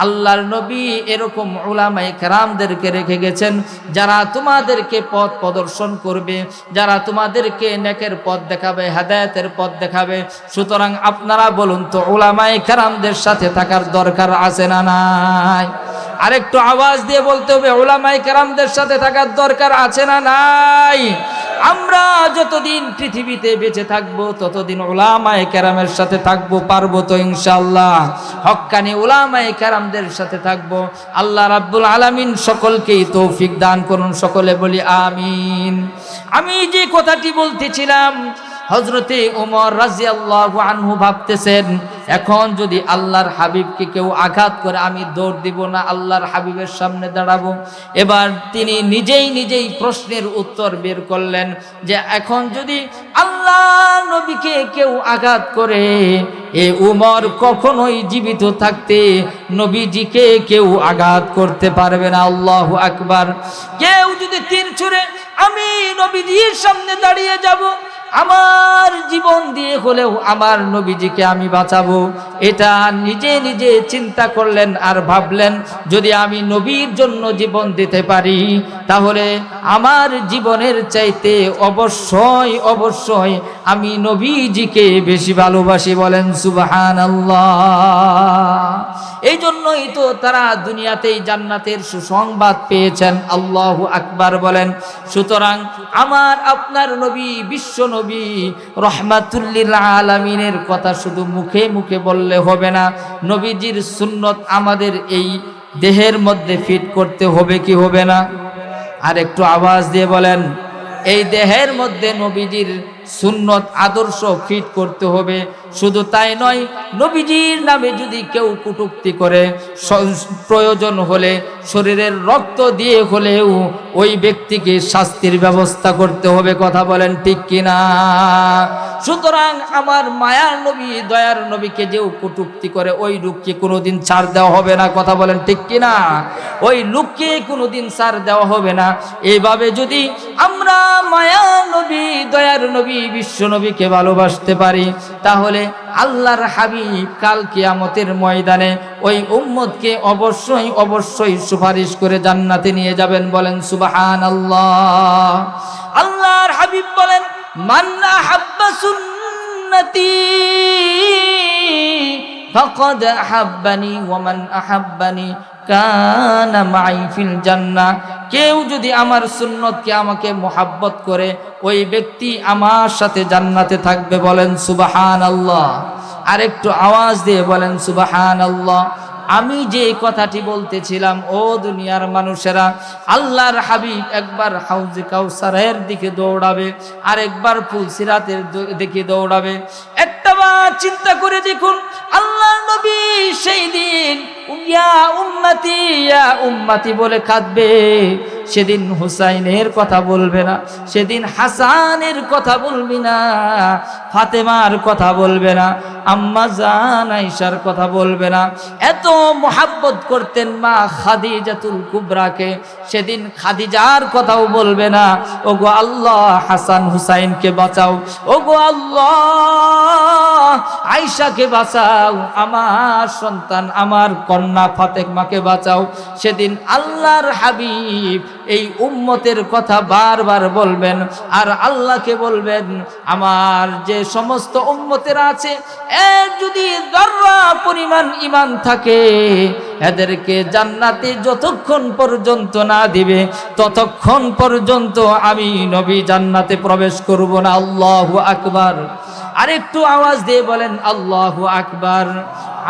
Speaker 1: আল্লাহর নবী এরকম উলামায়ে কেরামদেরকে রেখে গেছেন, যারা তোমাদেরকে পথ প্রদর্শন করবে, যারা তোমাদেরকে নেকের পথ দেখাবে, হেদায়েতের পথ দেখাবে। সুতরাং আপনারা বলুন তো, উলামায়ে কেরামদের সাথে থাকার দরকার আছে না নাই? আরেকটু আওয়াজ দিয়ে বলতে হবে, উলামায়ে কেরামদের সাথে থাকার দরকার আছে না নাই? আমরা যতদিন পৃথিবীতে বেঁচে থাকবো ততদিন উলামায়ে কেরামের সাথে থাকবো, পারবো তো ইনশাআল্লাহ? হক্কানি উলামায়ে কেরামদের সাথে থাকবো। আল্লাহ রাব্বুল আলামিন সকলকেই তৌফিক দান করুন, সকলে বলি আমিন। আমি যে কথাটি বলতেছিলাম, হযরতে ওমর রাদিয়াল্লাহু আনহু ভাবতেছেন, এখন যদি আল্লাহর হাবিবকে কেউ আঘাত করে, আমি দৌড় দিব না, আল্লাহর হাবিবের সামনে দাঁড়াবো। এবার তিনি নিজেই প্রশ্নের উত্তর বের করলেন যে এখন যদি আল্লাহ নবীকে কেউ আঘাত করে, এ উমর কখনোই জীবিত থাকতে নবীজিকে কেউ আঘাত করতে পারবে না। আল্লাহু আকবার। কেউ যদি তীর ছুঁড়ে, আমি নবীজির সামনে দাঁড়িয়ে যাব, আমার জীবন দিয়ে হলেও আমার নবীজিকে আমি বাঁচাবো। এটা নিজে নিজে চিন্তা করলেন আর ভাবলেন, যদি আমি নবীর জন্য জীবন দিতে পারি তাহলে আমার জীবনের চাইতে অবশ্যই অবশ্যই আমি নবীজিকে বেশি ভালোবাসি। বলেন সুবহানাল্লাহ। এই জন্যই তো তারা দুনিয়াতেই জান্নাতের সুসংবাদ পেয়েছেন। আল্লাহু আকবার বলেন। সুতরাং আমার আপনার নবী, বিশ্ব নবী রাহমাতুল লিল আলামিনের কথা শুধু মুখে মুখে বললে হবে না, নবীজির সুন্নত আমাদের এই দেহের মধ্যে ফিট করতে হবে কি হবে না? আর একটু আওয়াজ দিয়ে বলেন, এই দেহের মধ্যে নবীজির সুন্নত আদর্শ ফিট করতে হবে। শুধু তাই নয়, নবীজির নামে যদি কেউ কটূক্তি করে, প্রয়োজন হলে শরীরের রক্ত দিয়ে হলেও ওই ব্যক্তিকে শাস্তির ব্যবস্থা করতে হবে। কথা বলেন ঠিক কিনা? সুতরাং আমার মায়ার নবী, দয়ার নবীকে যেও কটূক্তি করে ওই লোককে কোনোদিন ছাড় দেওয়া হবে না। কথা বলেন ঠিক কিনা? ওই লোককে কোনোদিন ছাড় দেওয়া হবে না। এইভাবে যদি আমরা মায়ার নবী, দয়ার নবী, বিশ্ব নবীকে ভালোবাসতে পারি তাহলে আল্লাহর হাবিব কাল কিয়ামতের ময়দানে ওই উম্মতকে অবশ্যই অবশ্যই সুপারিশ করে জান্নাতে নিয়ে যাবেন। বলেন সুবহানাল্লাহ। আল্লাহর হাবিব বলেন, মান আহাব্বা সুন্নতি ফাকাদ আহাব্বানি ওয়া মান আহাব্বানি কানা মাই ফিল জান্নাহ। কেউ যদি আমার সুন্নতকে, আমাকে মোহাব্বত করে, ওই ব্যক্তি আমার সাথে জান্নাতে থাকবে। বলেন সুবহানাল্লাহ। আর একটু আওয়াজ দিয়ে বলেন সুবহানাল্লাহ। আমি যে কথাটি বলতেছিলাম, ও দুনিয়ার মানুষেরা, আল্লাহর হাবিব একবার হাউজে কাউসারের দিকে দৌড়াবে, আর একবার ফুলসিরাতের দিকে দৌড়াবে। একটাবার চিন্তা করে দেখুন, আল্লাহর নবী সেই দিন ইয়া উম্মতি ইয়া উম্মতি বলে কাঁদবে। সেদিন হুসাইনের কথা বলবে না, সেদিন হাসানের কথা বলবি না, ফাতেমার কথা বলবে না, আম্মা জান আয়েশার কথা বলবে না। এত মোহাব্বত করতেন মা খাদিজাতুল কুবরাকে, সেদিন খাদিজার কথাও বলবে না। ওগো আল্লাহ, হাসান হুসাইনকে বাঁচাও, ওগো আল্লাহ আয়েশাকে বাঁচাও, আমার সন্তান, আমার কন্যা ফাতেমাকে বাঁচাও। সেদিন আল্লাহর হাবিব এই উম্মতের কথা বারবার বলবেন, আর আল্লাহকে বলবেন, আমার যে সমস্ত উম্মতেরা আছে, এর যদি যারা পরিমাণ ঈমান থাকে, এদেরকে জান্নাতে যতক্ষণ পর্যন্ত না দিবে ততক্ষণ পর্যন্ত আমি নবী জান্নাতে প্রবেশ করব না। আল্লাহু আকবার। আরেকটু আওয়াজ দিয়ে বলেন আল্লাহু আকবার।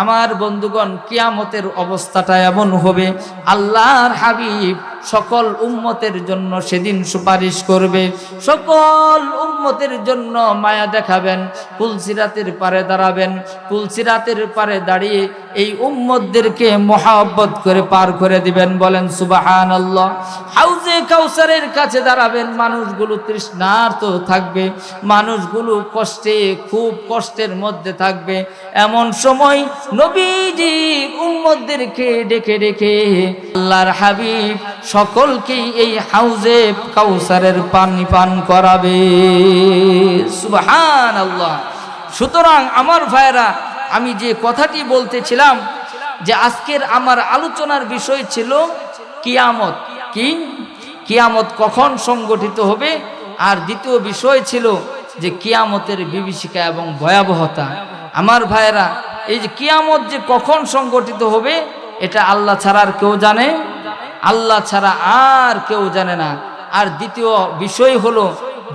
Speaker 1: আমার বন্ধুগণ, কিয়ামতের অবস্থাটা এমন হবে, আল্লাহর হাবিব সকল উম্মতের জন্য সেদিন সুপারিশ করবে, সকল উম্মতের জন্য মায়া দেখাবেন, পুলসিরাতের পারে দাঁড়াবেন, পুলসিরাতের পারে দাঁড়িয়ে এই উম্মতদেরকে মহব্বত করে পার করে দিবেন। বলেন সুবহানাল্লাহ। হাউজে কাউসারের কাছে দাঁড়াবেন, মানুষগুলো তৃষ্ণার্ত থাকবে, মানুষগুলো কষ্টে, খুব কষ্টের মধ্যে থাকবে। এমন সময় নবীজি উম্মতদেরকে ডেকে ডেকে আল্লাহর হাবিব সকলকেই এই হাউজে কাউসারের পানি পান করাবে। সুবহানাল্লাহ। সুতরাং আমার ভাইরা, আমি যে কথাটি বলতেছিলাম যে আজকের আমার আলোচনার বিষয় ছিল কিয়ামত। কি কিয়ামত কখন সংগঠিত হবে, আর দ্বিতীয় বিষয় ছিল যে কিয়ামতের বিভীষিকা এবং ভয়াবহতা। আমার ভাইরা, এই যে কিয়ামত যে কখন সংগঠিত হবে, এটা আল্লাহ ছাড়া আর কেউ জানে? আল্লাহ ছাড়া আর কেউ জানে না। আর দ্বিতীয় বিষয় হলো,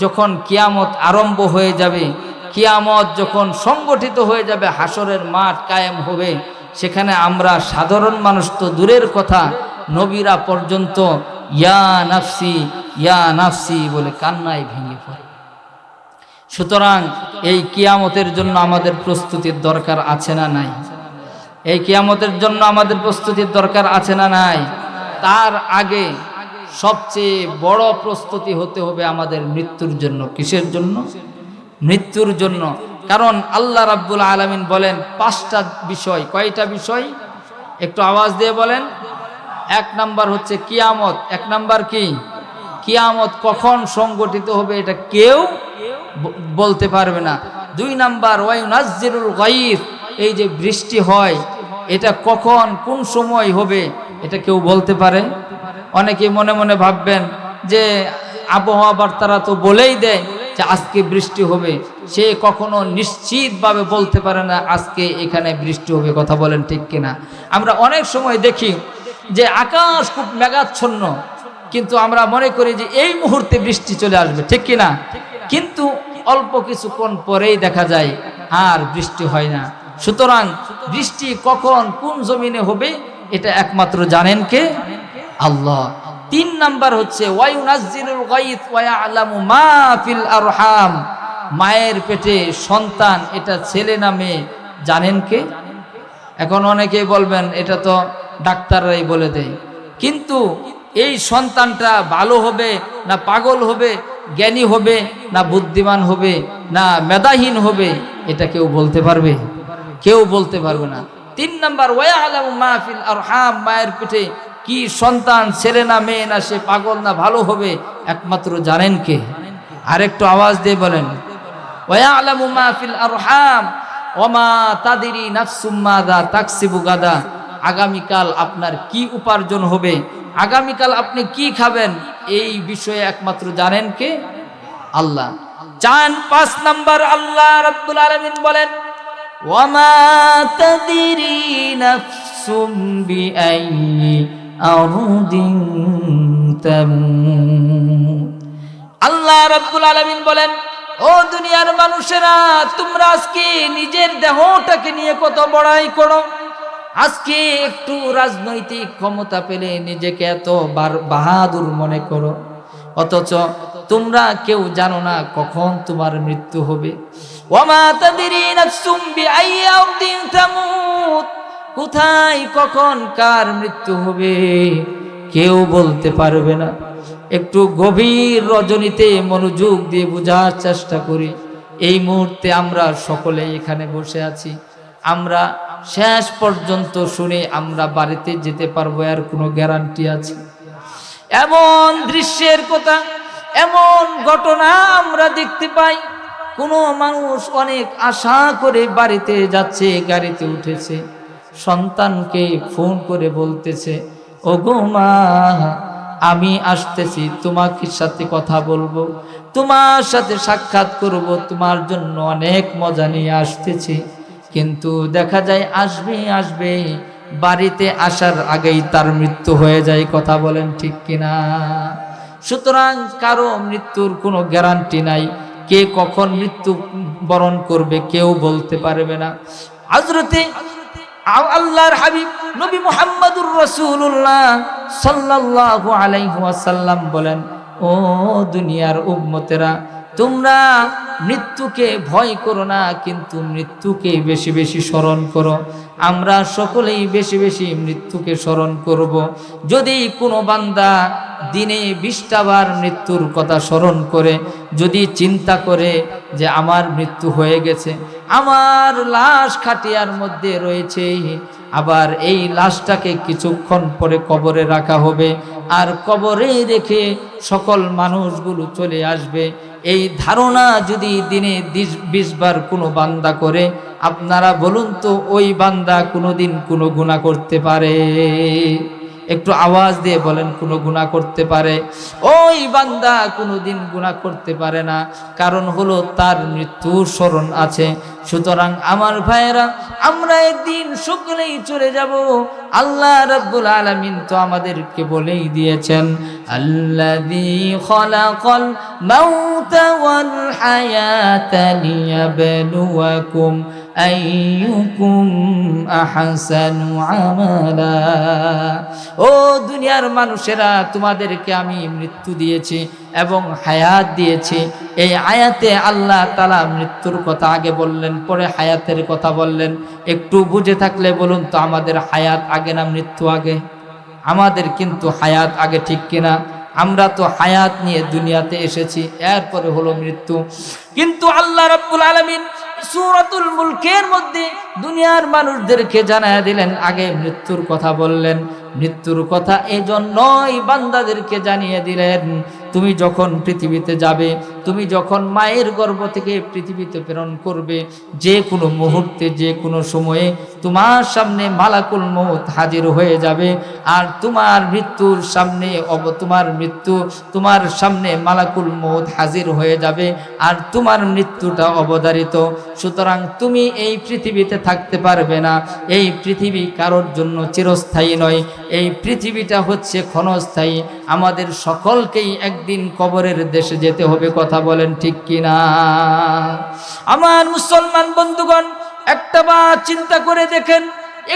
Speaker 1: যখন কিয়ামত আরম্ভ হয়ে যাবে, কিয়ামত যখন সংগঠিত হয়ে যাবে, হাসরের মাঠ কায়েম হবে, সেখানে আমরা সাধারণ মানুষ তো দূরের কথা, নবীরা পর্যন্ত ইয়া নাফসি ইয়া নাফসি বলে কান্নায় ভেঙে পড়ে। সুতরাং এই কিয়ামতের জন্য আমাদের প্রস্তুতির দরকার আছে না নাই? এই কিয়ামতের জন্য আমাদের প্রস্তুতির দরকার আছে না নাই? তার আগে সবচেয়ে বড় প্রস্তুতি হতে হবে আমাদের মৃত্যুর জন্য। কিসের জন্য? মৃত্যুর জন্য। কারণ আল্লাহ রাব্বুল আলামিন বলেন 5টা বিষয়। কয়টা বিষয়? একটু আওয়াজ দিয়ে বলেন। 1 নাম্বার হচ্ছে কিয়ামত। 1 নাম্বার কি? কিয়ামত কখন সংগঠিত হবে এটা কেউ বলতে পারবে না। 2 নাম্বার ওয়ায়ুনাজ্জিলুল গায়থ, এই যে বৃষ্টি হয় এটা কখন কোন সময় হবে এটা কেউ বলতে পারে? অনেকে মনে মনে ভাববেন যে আবহাওয়া বার্তারা তো বলেই দেয় যে আজকে বৃষ্টি হবে, সে কখনো নিশ্চিতভাবে বলতে পারে না আজকে এখানে বৃষ্টি হবে। কথা বলেন ঠিক কিনা? আমরা অনেক সময় দেখি যে আকাশ খুব মেঘাচ্ছন্ন, কিন্তু আমরা মনে করি যে এই মুহূর্তে বৃষ্টি চলে আসবে, ঠিক কিনা? কিন্তু অল্প কিছুক্ষণ পরেই দেখা যায় আর বৃষ্টি হয় না। সুতরাং বৃষ্টি কখন কোন জমিনে হবে এটা একমাত্র জানেন কে? আল্লাহ। 3 নাম্বার হচ্ছে ওয়ায়ুনাজ্জিলুল গায়থ ওয়া ইয়ালামু মা ফিল আরহাম, মায়ের পেটে সন্তান এটা ছেলে না মেয়ে জানেন কে? এখন অনেকেই বলবেন এটা তো ডাক্তাররাই বলে দেয়, কিন্তু এই সন্তানটা ভালো হবে না পাগল হবে, জ্ঞানী হবে না বুদ্ধিমান হবে না মেধাহীন হবে এটা কেউ বলতে পারবে? কেউ বলতে পারবে না। 3 নাম্বার ওয়া ইয়ালামু মা ফিল আরহাম, মায়ের পেটে কি সন্তান ছেলে না মেয়ে না সে পাগল না ভালো হবে একমাত্র জানেন কে? আরেকটু আওয়াজ দিয়ে বলেন ওয়া ইয়ালামু মা ফিল আরহাম ওয়া মা তাদরি নাফসুম মাযা তাকসিবু গাদা, আগামীকাল আপনার কি উপার্জন হবে, আগামীকাল আপনি কি খাবেন এই বিষয়ে একমাত্র জানেন কে? আল্লাহ। 5 নাম্বার আল্লাহ রাব্বুল আলামিন বলেন ওয়া মা তাদরি নাফসুম বিআইয়ি আরদিন তামুত। আল্লাহ রাব্বুল আলামিন বলেন ও দুনিয়ার মানুষেরা, তোমরা আজকে নিজের দেহটাকে নিয়ে কত বড়াই করো, আজকে একটু রাজনৈতিক ক্ষমতা পেলে নিজেকে এত বাহাদুর মনে করো, অথচ তোমরা কেউ জানো না কখন তোমার মৃত্যু হবে। ওয়া মা তাদরি নাফসুম বিআইয়ি আরদিন তামুত, কোথায় কখন কার মৃত্যু হবে কেউ বলতে পারবে না। একটু গভীর রজনীতে মনোযোগ দিয়ে বোঝার চেষ্টা করি। এই মুহূর্তে আমরা সকলে এখানে বসে আছি, আমরা শেষ পর্যন্ত শুনে আমরা বাড়িতে যেতে পারবো এর কোনো গ্যারান্টি আছে? এমন দৃশ্যের কথা, এমন ঘটনা আমরা দেখতে পাই, কোনো মানুষ অনেক আশা করে বাড়িতে যাচ্ছে, গাড়িতে উঠেছে, সন্তানকে ফোন করে বলতেছে ওগো মা আমি আসতেছি, তোমার সাথে কথা বলবো, তোমার সাথে সাক্ষাৎ করব, তোমার জন্য অনেক মজা নিয়ে আসতেছি। কিন্তু দেখা যায় আসবে বাড়িতে আসার আগেই তার মৃত্যু হয়ে যায়। কথা বলেন ঠিক কিনা? সুতরাং কারো মৃত্যুর কোনো গ্যারান্টি নাই, কে কখন মৃত্যু বরণ করবে কেউ বলতে পারবে না। হযরতে আল্লাহর হাবিব নবী মুহাম্মদুর রাসূলুল্লাহ সাল্লাল্লাহু আলাইহি ওয়াসাল্লাম বলেন ও দুনিয়ার উম্মতেরা, তোমরা মৃত্যুকে ভয় করো না, কিন্তু মৃত্যুকে বেশি বেশি স্মরণ করো। আমরা সকলেই বেশি বেশি মৃত্যুকে স্মরণ করব। যদি কোনো বান্দা দিনে 20টা বার মৃত্যুর কথা স্মরণ করে, যদি চিন্তা করে যে আমার মৃত্যু হয়ে গেছে, আমার লাশ খাটিয়ার মধ্যে রয়েছে, আবার এই লাশটাকে কিছুক্ষণ পরে কবরে রাখা হবে, আর কবরে রেখে সকল মানুষগুলো চলে আসবে, এই ধারণা যদি দিনে 20 বার কোনো বান্দা করে, আপনারা বলুন তো ওই বান্দা কোনোদিন কোনো গুনাহ করতে পারে? একটু আওয়াজ দিয়ে বলেন, কোনো গুনাহ করতে পারে? ওই বান্দা কোনোদিন গুনাহ করতে পারে না, কারণ হলো তার মৃত্যুর স্মরণ আছে। সুতরাং আমার ভাইয়েরা, আমরা একদিন সকলেই চলে যাব। আল্লাহ রাব্বুল আলামিন তো আমাদেরকে বলেই দিয়েছেন আল্লাযী খালাকাল মাউতা ওয়াল হায়াতা লিয়াবলুয়াকুম আইয়ুকুম আহসানু আমালা। ও দুনিয়ার মানুষেরা, তোমাদেরকে আমি মৃত্যু দিয়েছি এবং হায়াত দিয়েছি। এই আয়াতে আল্লাহ তাআলা মৃত্যুর কথা আগে বললেন, পরে হায়াতের কথা বললেন। একটু বুঝে থাকলে বলুন তো, আমাদের হায়াত আগে না মৃত্যু আগে? আমাদের কিন্তু হায়াত আগে, ঠিক কিনা? আমরা তো হায়াত নিয়ে দুনিয়াতে এসেছি, এরপরে হলো মৃত্যু। কিন্তু আল্লাহ রাব্বুল আলামিন সূরাতুল মুলকের মধ্যে দুনিয়ার মানুষদেরকে জানায়া দিলেন, আগে মৃত্যুর কথা বললেন। মৃত্যুর কথা এজন্যই বান্দাদেরকে জানিয়ে দিলেন, তুমি যখন পৃথিবীতে যাবে, তুমি যখন মায়ের গর্ভ থেকে পৃথিবীতে প্রেরণ করবে, যে কোনো মুহূর্তে যে কোনো সময়ে তোমার সামনে মালাকুল মউত হাজির হয়ে যাবে। আর তোমার মৃত্যুর সামনে তোমার সামনে মালাকুল মউত হাজির হয়ে যাবে, আর তোমার মৃত্যুটা অবধারিত। সুতরাং তুমি এই পৃথিবীতে থাকতে পারবে না। এই পৃথিবী কারোর জন্য চিরস্থায়ী নয়, এই পৃথিবীটা হচ্ছে ক্ষণস্থায়ী। আমাদের সকলকেই একদিন কবরের দেশে যেতে হবে, কথা বলেন ঠিক কিনা? আমার মুসলমান বন্ধুগণ, একটা বার চিন্তা করে দেখেন,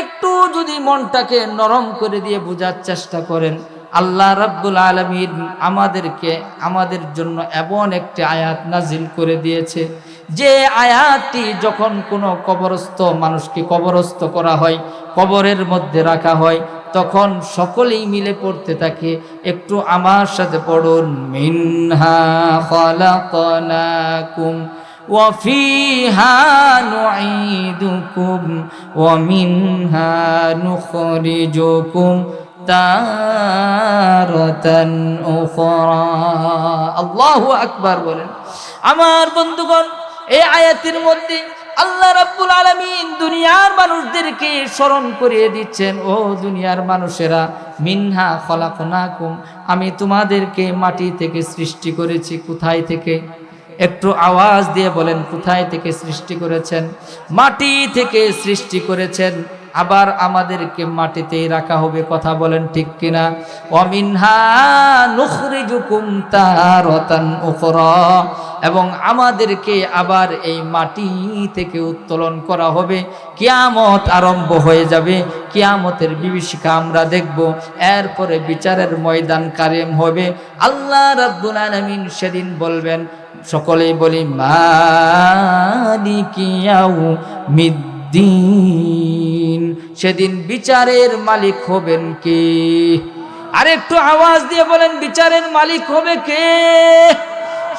Speaker 1: একটু যদি মনটাকে নরম করে দিয়ে বোঝার চেষ্টা করেন, আল্লাহ রাব্বুল আলামিন আমাদের জন্য এমন একটি আয়াত নাজিল করে দিয়েছে, যে আয়াতটি যখন কোনো কবরস্থ মানুষকে কবরস্থ করা হয়, কবরের মধ্যে রাখা হয়, তখন সকলেই মিলে পড়তে থাকে। একটু আমার সাথে পড়ুন, মিনহা খালাকনাকুম ওয়া ফিহা নুঈদুকুম ওয়া মিনহা নুখরিজুকুম তারাতান উখরা। আল্লাহু আকবার বলেন। আমার বন্ধুগণ, এই আয়াতের মধ্যে আল্লাহ রাব্বুল আলামিন দুনিয়ার মানুষদেরকে স্মরণ করিয়ে দিচ্ছেন, ও দুনিয়ার মানুষেরা, মিনহা খলাকনাকুম, আমি তোমাদেরকে মাটি থেকে সৃষ্টি করেছি। কোথায় থেকে? একটু আওয়াজ দিয়ে বলেন, কোথায় থেকে সৃষ্টি করেছেন? মাটি থেকে সৃষ্টি করেছেন। আবার আমাদেরকে মাটিতেই রাখা হবে, কথা বলেন ঠিক কিনা? ওয়া মিনহা নুখরিজুকুম তারাতান উখরা, এবং আমাদেরকে আবার এই মাটি থেকে উত্তোলন করা হবে। কিয়ামত আরম্ভ হয়ে যাবে, কিয়ামতের বিভীষিকা আমরা দেখব, এরপরে বিচারের ময়দান কায়েম হবে। আল্লাহ রাব্বুল আলামিন সেদিন বলবেন, সকলেই বলি, মালিকি ইয়াউমিদ্দিন। সেদিন বিচারের মালিক হবেন কে? আরেকটু আওয়াজ দিয়ে বলেন, বিচারের মালিক হবে কে?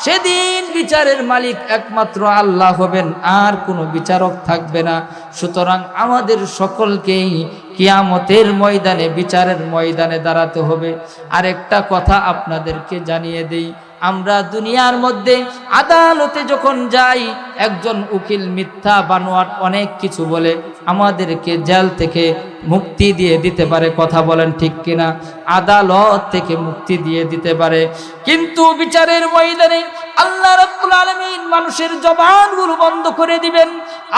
Speaker 1: সেদিন বিচারের মালিক একমাত্র আল্লাহ হবেন, আর কোনো বিচারক থাকবে না। সুতরাং আমাদের সকলকেই কিয়ামতের ময়দানে, বিচারের ময়দানে দাঁড়াতে হবে। আরেকটা কথা আপনাদেরকে জানিয়ে দেই, আমরা দুনিয়ার মধ্যে আদালতে যখন যাই, একজন উকিল মিথ্যা বানোয়াট অনেক কিছু বলে আমাদেরকে জেল থেকে মুক্তি দিয়ে দিতে পারে, কথা বলেন ঠিক কিনা? আদালত থেকে মুক্তি দিয়ে দিতে পারে। কিন্তু বিচারের ময়দানে আল্লাহ রাব্বুল আলামিন মানুষের জবানগুলো বন্ধ করে দিবেন।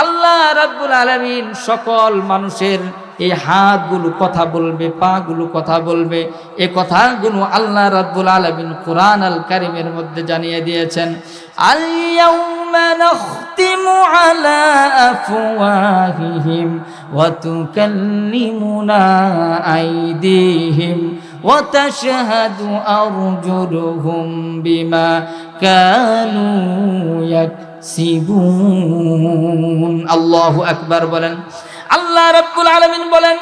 Speaker 1: আল্লাহ রাব্বুল আলামিন সকল মানুষের এই হাতগুলো কথা বলবে, পাগুলো কথা বলবে। এই কথাগুলো আল্লাহ রাব্বুল আলামিন কুরআন আল কারীমের মধ্যে জানিয়ে দিয়েছেন। আল ইয়াউমা নাখতিমু আলা আফওয়াহিহিম ওয়া তুকাল্লিমুনা আইদিহিম ওয়া তাশহাদু আরজুলুহুম বিমা কানু ইয়াকসিবুন। আল্লাহু আকবার বলেন। আল্লাহ রাব্বুল আলামিন বলেন,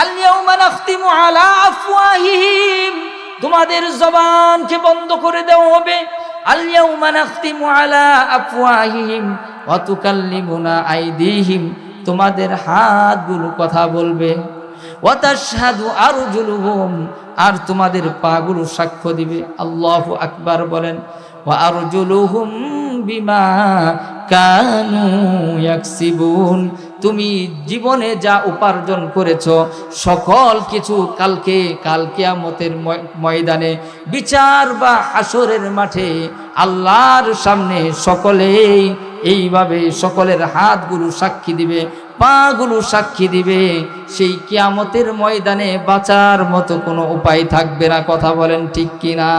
Speaker 1: আল ইয়াউমা নাখতিমু আলা আফওয়াহিহিম, তোমাদের জবানকে বন্ধ করে দেওয়া হবে। আল ইয়াউমা নাখতিমু আলা আফওয়াহিহিম ওয়া তুকাল্লিমুনা আইদিহিম, তোমাদের হাতগুলো কথা বলবে। ওয়া তাশহাদু আরজুলুহুম, আর তোমাদের পাগুলো সাক্ষ্য দিবে। আল্লাহু আকবার বলেন। ওয়া আরজুলুহুম বিমা কানু ইয়াকসিবুন, তুমি জীবনে যা উপার্জন করেছো সকল কিছু কাল কিয়ামতের ময়দানে, বিচার বা হাসরের মাঠে আল্লাহর সামনে সকলেই এইভাবে সকলের হাতগুলো সাক্ষী দিবে, পাগুলো সাক্ষী দিবে। সেই কিয়ামতের ময়দানে বাঁচার মতো কোনো উপায় থাকবে না, কথা বলেন ঠিক কিনা?